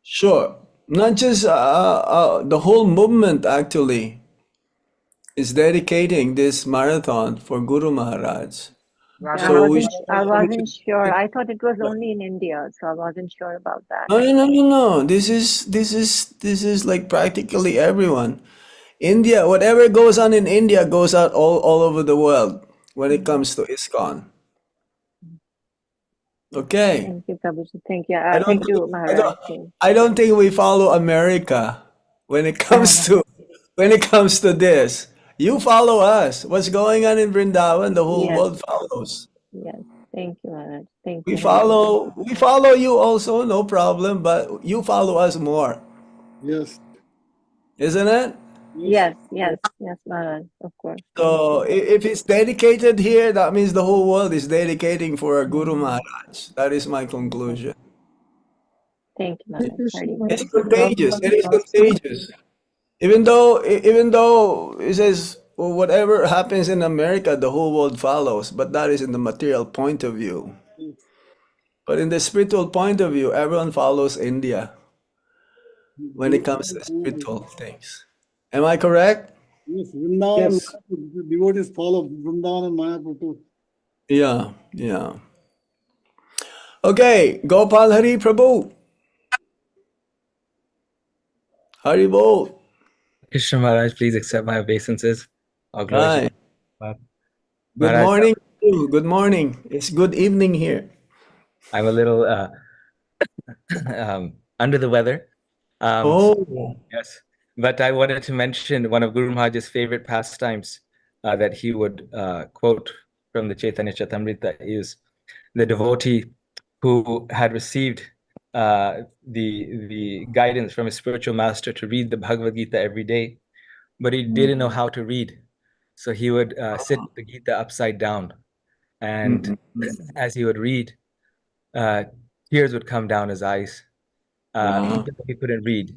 Sure. Not just the whole movement actually is dedicating this marathon for Guru Maharaj. I wasn't sure. I thought it was only in India, so I wasn't sure about that. No. This is like practically everyone. India, whatever goes on in India goes out all over the world when it comes to ISKCON. Okay. Thank you, Prabhuji. Thank you. Thank you, Maharaj. I don't think we follow America when it comes to this. You follow us. What's going on in Vrindavan, the whole world follows. Yes. Thank you, Maharaj. Thank We you. follow you also, no problem, but you follow us more. Yes. Isn't it? Yes, Maharaj, of course. So if it's dedicated here, that means the whole world is dedicating for Guru Maharaj. That is my conclusion. Thank you, Maharaj. It's contagious. It is contagious. Even though it says, well, whatever happens in America, the whole world follows, but that is in the material point of view. But in the spiritual point of view, everyone follows India when it comes to spiritual things. Am I correct? Yes, Vrindavan, devotees follow Vrindavan and Mayapur too. Yeah. Okay, Gopal Hari Prabhu. Hari Bol. Krishna Maharaj, please accept my obeisances. Hi. Good morning. Good morning. It's good evening here. I'm a little under the weather. Yes. But I wanted to mention one of Guru Maharaj's favorite pastimes that he would quote from the Chaitanya Charitamrita is the devotee who had received the guidance from his spiritual master to read the Bhagavad Gita every day, but he didn't know how to read. So he would sit the Gita upside down. And as he would read, tears would come down his eyes. He couldn't read.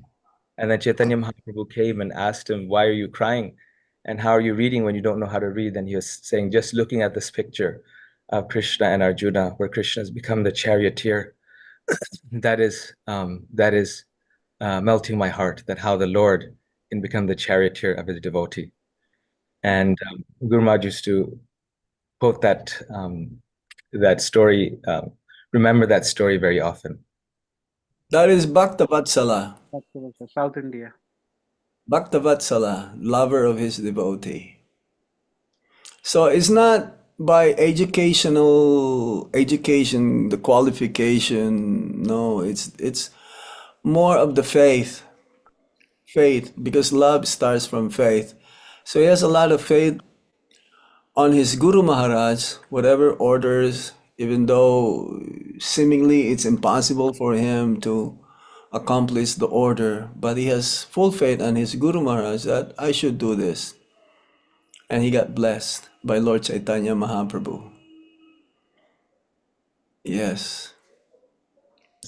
And then Chaitanya Mahaprabhu came and asked him, why are you crying? And how are you reading when you don't know how to read? And he was saying, just looking at this picture of Krishna and Arjuna, where Krishna has become the charioteer, that is melting my heart, that how the Lord can become the charioteer of his devotee. And Guru Maharaj used to quote that story, remember that story very often. That is Bhaktavatsala. South India. Bhaktavatsala, lover of his devotee. So it's not by education, the qualification. No, it's more of the faith, because love starts from faith. So he has a lot of faith on his Guru Maharaj, whatever orders, even though seemingly it's impossible for him to accomplish the order, but he has full faith on his Guru Maharaj that I should do this. And he got blessed by Lord Chaitanya Mahaprabhu. Yes,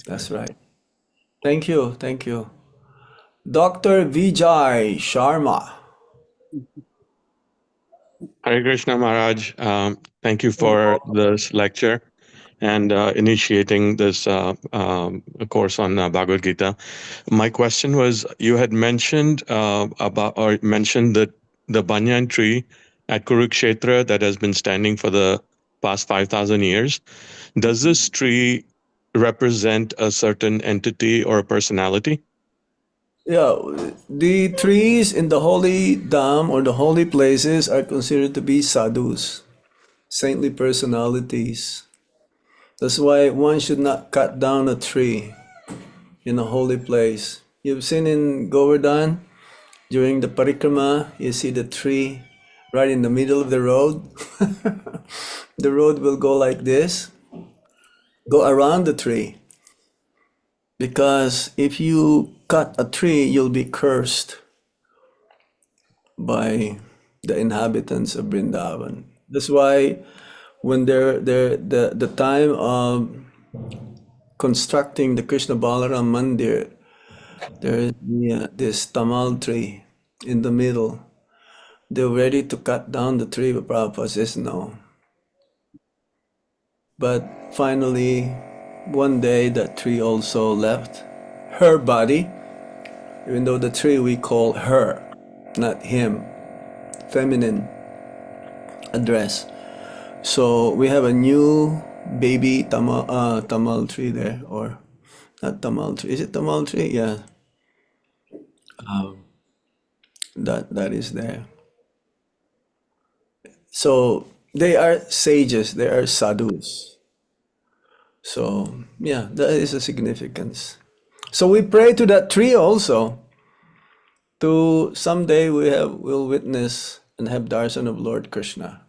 that's right. Thank you. Dr. Vijay Sharma. Hare Krishna Maharaj, thank you for this lecture. and initiating this course on Bhagavad Gita. My question was, you had mentioned mentioned that the banyan tree at Kurukshetra that has been standing for the past 5,000 years. Does this tree represent a certain entity or a personality? Yeah, the trees in the holy dham or the holy places are considered to be sadhus, saintly personalities. That's why one should not cut down a tree in a holy place. You've seen in Govardhan, during the parikrama, you see the tree right in the middle of the road. The road will go like this, go around the tree. Because if you cut a tree, you'll be cursed by the inhabitants of Vrindavan. That's why when the time of constructing the Krishna Balaram Mandir, there's this tamal tree in the middle. They're ready to cut down the tree, but Prabhupada says no. But finally, one day that tree also left her body, even though the tree we call her, not him, feminine address. So we have a new baby tamal tree there, or not tamal tree. Is it tamal tree? Yeah. That is there. So they are sages, they are sadhus. So yeah, that is a significance. So we pray to that tree also, to someday we'll witness and have darshan of Lord Krishna,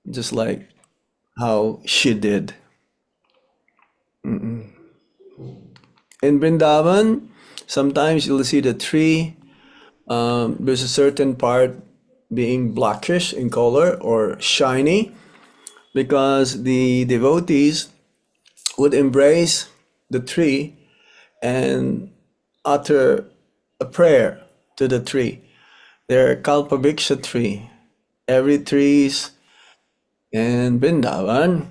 just like how she did. In Vrindavan, sometimes you'll see the tree, there's a certain part being blackish in color or shiny, because the devotees would embrace the tree and utter a prayer to the tree. They're Kalpabhiksha tree. Every trees in Vrindavan,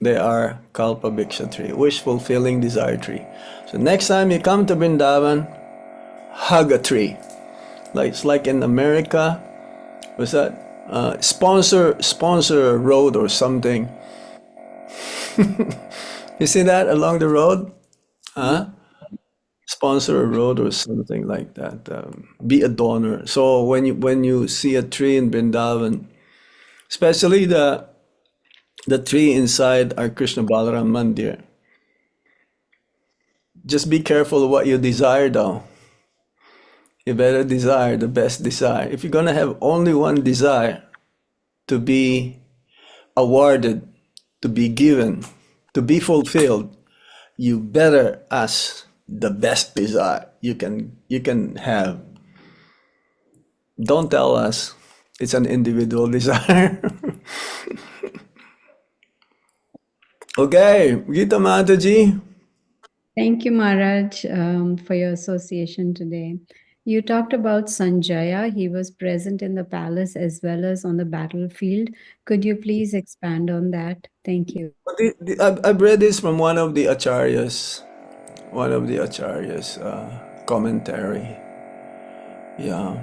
they are Kalpabhiksha tree, wish fulfilling desire tree. So next time you come to Vrindavan, hug a tree. It's like in America, what's that? Sponsor a road or something. You see that along the road? Sponsor a road or something like that. Be a donor. So when you see a tree in Vrindavan, especially the tree inside our Krishna Balaram Mandir, just be careful of what you desire though. You better desire the best desire. If you're gonna have only one desire to be awarded, to be given, to be fulfilled, you better ask the best desire you can have. Don't tell us it's an individual desire. Okay, Gita Mataji. Thank you, Maharaj, for your association today. You talked about Sanjaya. He was present in the palace as well as on the battlefield. Could you please expand on that? Thank you. I've read this from one of the acharyas commentary. Yeah.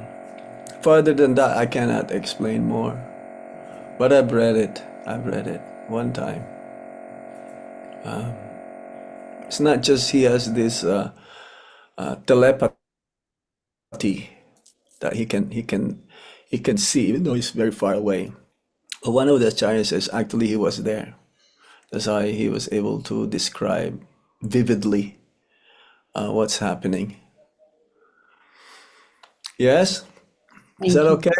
Further than that, I cannot explain more. But I've read it one time. It's not just he has this telepathy that he can see, even though he's very far away. But one of the acharyas says actually he was there. That's why he was able to describe vividly what's happening. Yes? Is that okay?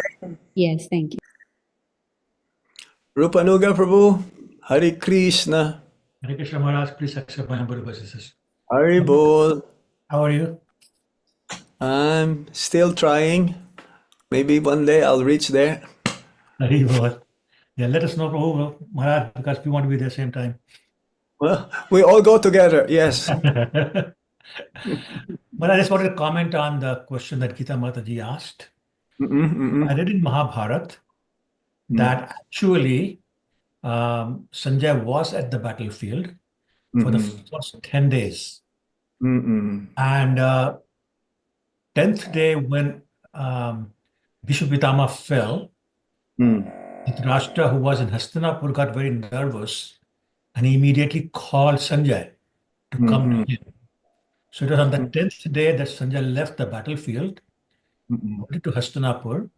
Yes, thank you. Rupanuga Prabhu, Hare Krishna. Hare Krishna Maharaj, please accept my humble obeisances. Hari Bol. How are you? I'm still trying. Maybe one day I'll reach there. Hari Bol. Yeah, let us know, Prabhu Maharaj, because we want to be there same time. Well, we all go together, yes. But I just wanted to comment on the question that Gita Mataji asked. I read in Mahabharata that actually Sanjay was at the battlefield for the first 10 days. And 10th day when Bhishma Pitama fell, Dhritarashtra, who was in Hastinapur, got very nervous and he immediately called Sanjay to come to him. So it was on the 10th day that Sanjay left the battlefield, went to Hastinapur,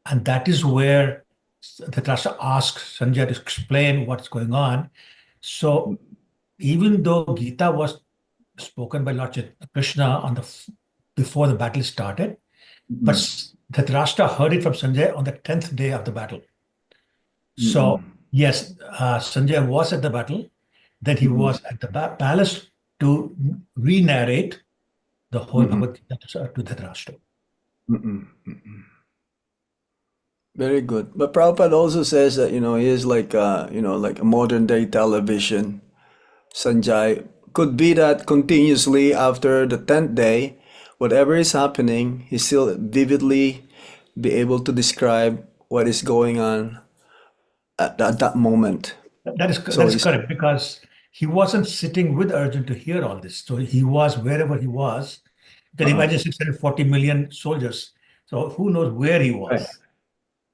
and that is where Dhritarashtra asked Sanjay to explain what's going on. So even though Gita was spoken by Lord Krishna on before the battle started, but Dhritarashtra heard it from Sanjay on the 10th day of the battle. So yes, Sanjay was at the battle, then he was at the palace to re-narrate the whole Bhagavad Gita to Dhritarashtra. Very good. But Prabhupada also says that, he is like, like a modern day television. Sanjay could be that continuously after the 10th day, whatever is happening, he still vividly be able to describe what is going on at that moment. That is correct, because he wasn't sitting with Arjun to hear all this. So he was wherever he was. You can imagine 640 million soldiers. So who knows where he was. Right.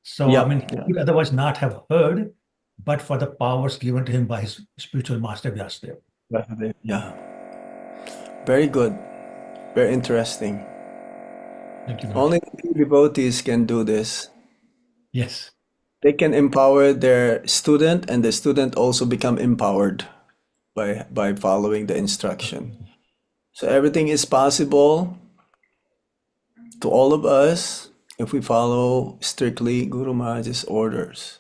So, he could otherwise not have heard, but for the powers given to him by his spiritual master, Vyasadeva. Yeah. Very good. Very interesting. Thank you. Only devotees can do this. Yes. They can empower their student, and the student also become empowered by following the instruction. So everything is possible to all of us if we follow strictly Guru Maharaj's orders.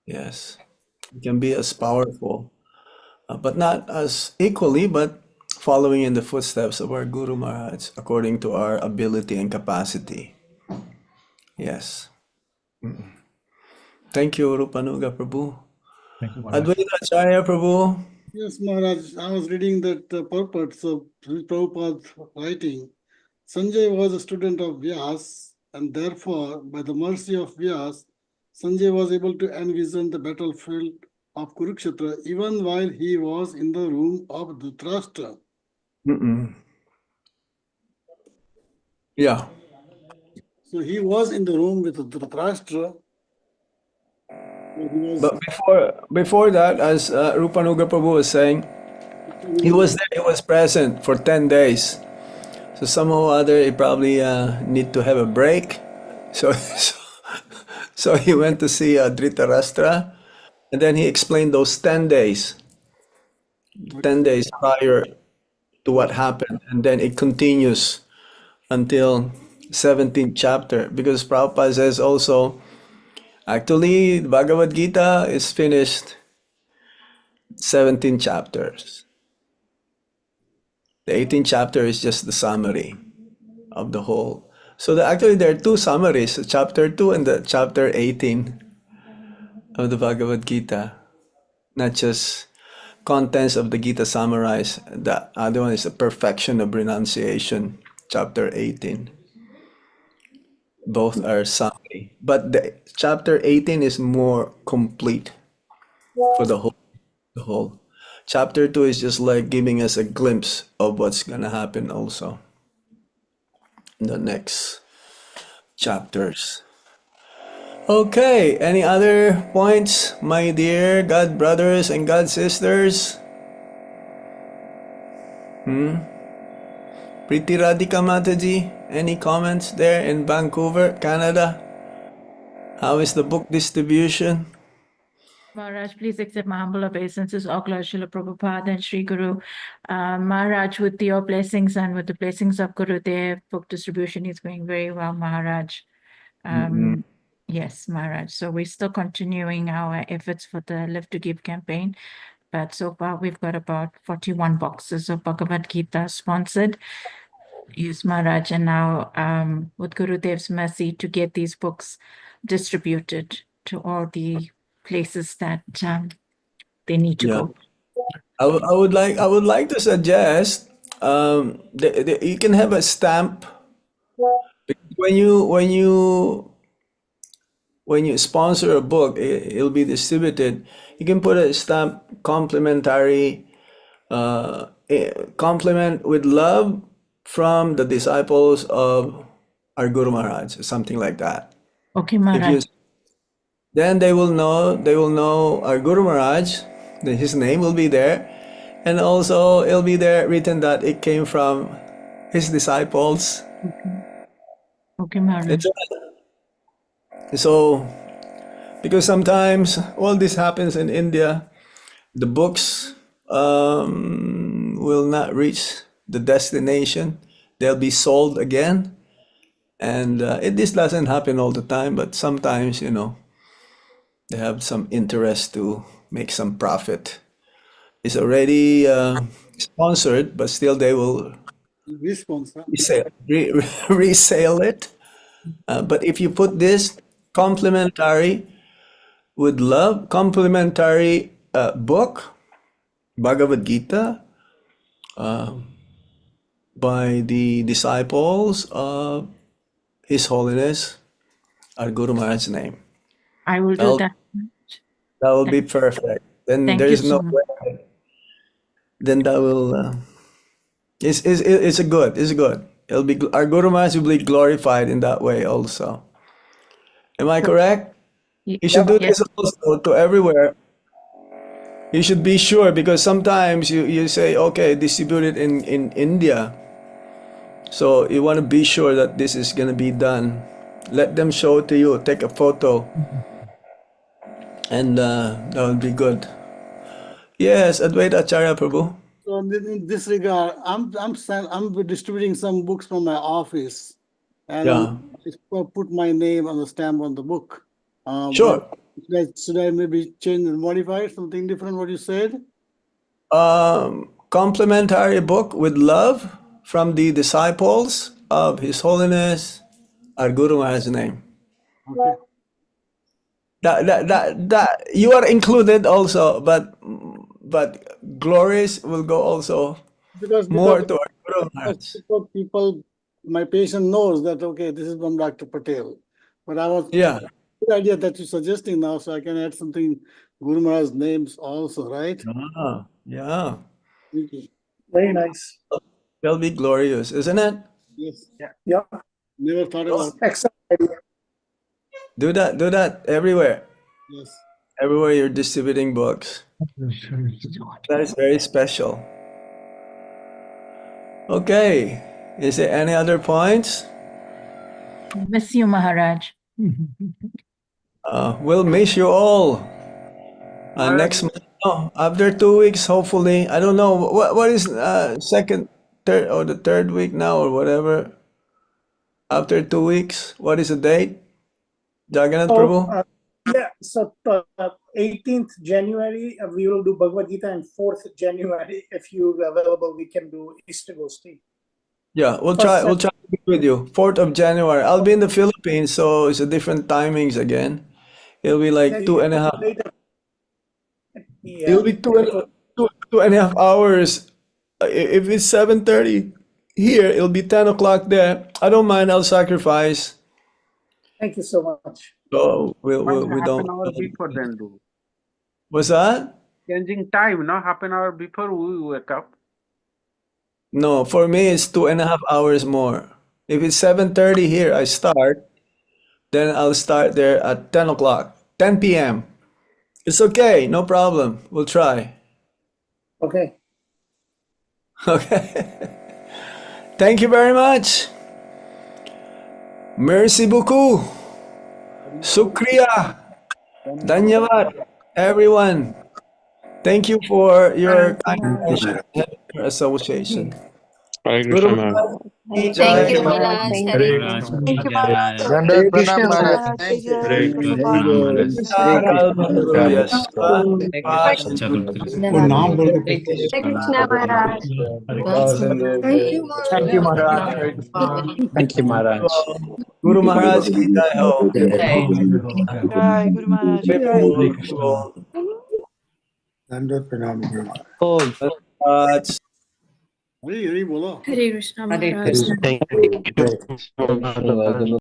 Yes, it can be as powerful, but not as equally, but following in the footsteps of our Guru Maharaj according to our ability and capacity. Yes. Thank you, Rupanuga Prabhu. Thank you, Maharaj. Advaita Acharya Prabhu. Yes, Maharaj, I was reading that purport of Prabhupada's writing. Sanjay was a student of Vyas, and therefore, by the mercy of Vyas, Sanjay was able to envision the battlefield of Kurukshetra even while he was in the room of Dhritarashtra. Yeah. So he was in the room with Dhritarashtra. But before that, as Rupanuga Prabhu was saying, he was there, he was present for 10 days. So somehow or other, he probably need to have a break. So he went to see Dhritarashtra, and then he explained those 10 days. 10 days prior to what happened. And then it continues until 17th chapter. Because Prabhupada says also, actually, the Bhagavad Gita is finished 17 chapters. The 18th chapter is just the summary of the whole. So actually there are two summaries, chapter 2 and the chapter 18 of the Bhagavad Gita. Not just contents of the Gita summarized. The other one is the perfection of renunciation, chapter 18. Both are summary. But the chapter 18 is more complete for the whole. Chapter 2 is just like giving us a glimpse of what's going to happen also in the next chapters. Okay, any other points, my dear God brothers and God sisters? Priti Radhika Mataji, any comments there in Vancouver, Canada? How is the book distribution? Maharaj, please accept my humble obeisances, Aukla Srila Prabhupada and Sri Guru. Maharaj, with your blessings and with the blessings of Gurudev, book distribution is going very well, Maharaj. Yes, Maharaj. So we're still continuing our efforts for the Live to Give campaign. But so far, we've got about 41 boxes of Bhagavad Gita sponsored. Yes, Maharaj. And now, with Gurudev's mercy, to get these books distributed to all the places that they need to go. I would like to suggest you can have a stamp when when you sponsor a book, it'll be distributed. You can put a stamp complimentary, compliment with love from the disciples of our Guru Maharaj, or something like that. Okay, If Maharaj. you, then they will know our Guru Maharaj, his name will be there, and also it'll be there written that it came from his disciples. Okay, Maharaj. So, because sometimes all this happens in India, the books will not reach the destination. They'll be sold again. And this doesn't happen all the time, but sometimes, they have some interest to make some profit. It's already sponsored, but still they will resale it. But if you put this complimentary with love, complimentary book, Bhagavad Gita, by the disciples of His Holiness, our Guru Maharaj's name. I will do that. That will be perfect. Then Thank there you is no so much. way. Then that will. It's good. It's good. It'll be our Guru Maharaj will be glorified in that way also. Am I correct? You should do this also to everywhere. You should be sure, because sometimes you say, okay, distribute it in India. So you want to be sure that this is going to be done. Let them show it to you. Take a photo. And that will be good. Yes, Advaita Acharya Prabhu. So in this regard, I'm distributing some books from my office, and Yeah. I put my name on the stamp on the book. Sure. Should I maybe change and modify it, something different? What you said? Complimentary book with love from the disciples of His Holiness, our Guru Maharaj's name. Okay. That you are included also, but glories will go also more to our Guru Maharaj. People, my patient knows that, okay, this is from Dr. Patel. But I was Yeah. good idea that you're suggesting now, so I can add something Guru Maharaj's names also, right? Yeah. Thank you. Very nice. They'll be glorious, isn't it? Yes. Yeah. Never thought about it. Excellent idea. Do that everywhere. Yes. Everywhere you're distributing books. That is very special. Okay. Is there any other points? Miss you, Maharaj. We'll miss you all. Next month, after 2 weeks, hopefully. I don't know what is second, third, or the third week now, or whatever. After 2 weeks, what is the date? Jagannath Prabhu? Yeah, so 18th January, we will do Bhagavad Gita, and 4th January, if you're available, we can do Ishtagosti. Yeah, we'll try to be with you. 4th of January. I'll be in the Philippines, so it's a different timings again. It'll be like 2.5. It'll be two and a half hours. If it's 7:30 here, it'll be 10 o'clock there. I don't mind. I'll sacrifice. Thank you so much. So we don't. Half an hour before then do. What's that? Changing time, no? Half an hour before we wake up. No, for me it's 2.5 hours more. If it's 7:30 here, I start. Then I'll start there at 10 o'clock, 10 p.m. It's okay, no problem. We'll try. Okay. Okay. Thank you very much. Merci beaucoup. Sukriya. Dhanyavad, everyone. Thank you for your kind association. Hare Krishna, ma'am. Thank you, Maharaj. Thank you, Maharaj. Hare Krishna, Maharaj. Thank you. Hare Naam bolo. Hare Krishna, Maharaj. Thank you, Maharaj. Thank you, Maharaj. Thank you, Maharaj. Guru Maharaj ki jai ho. Jai Guru Maharaj. Dandot pranam, Guru Maharaj. Maharaj. Hare Hare Bolo. Hare Krishna, Maharaj. Thank you.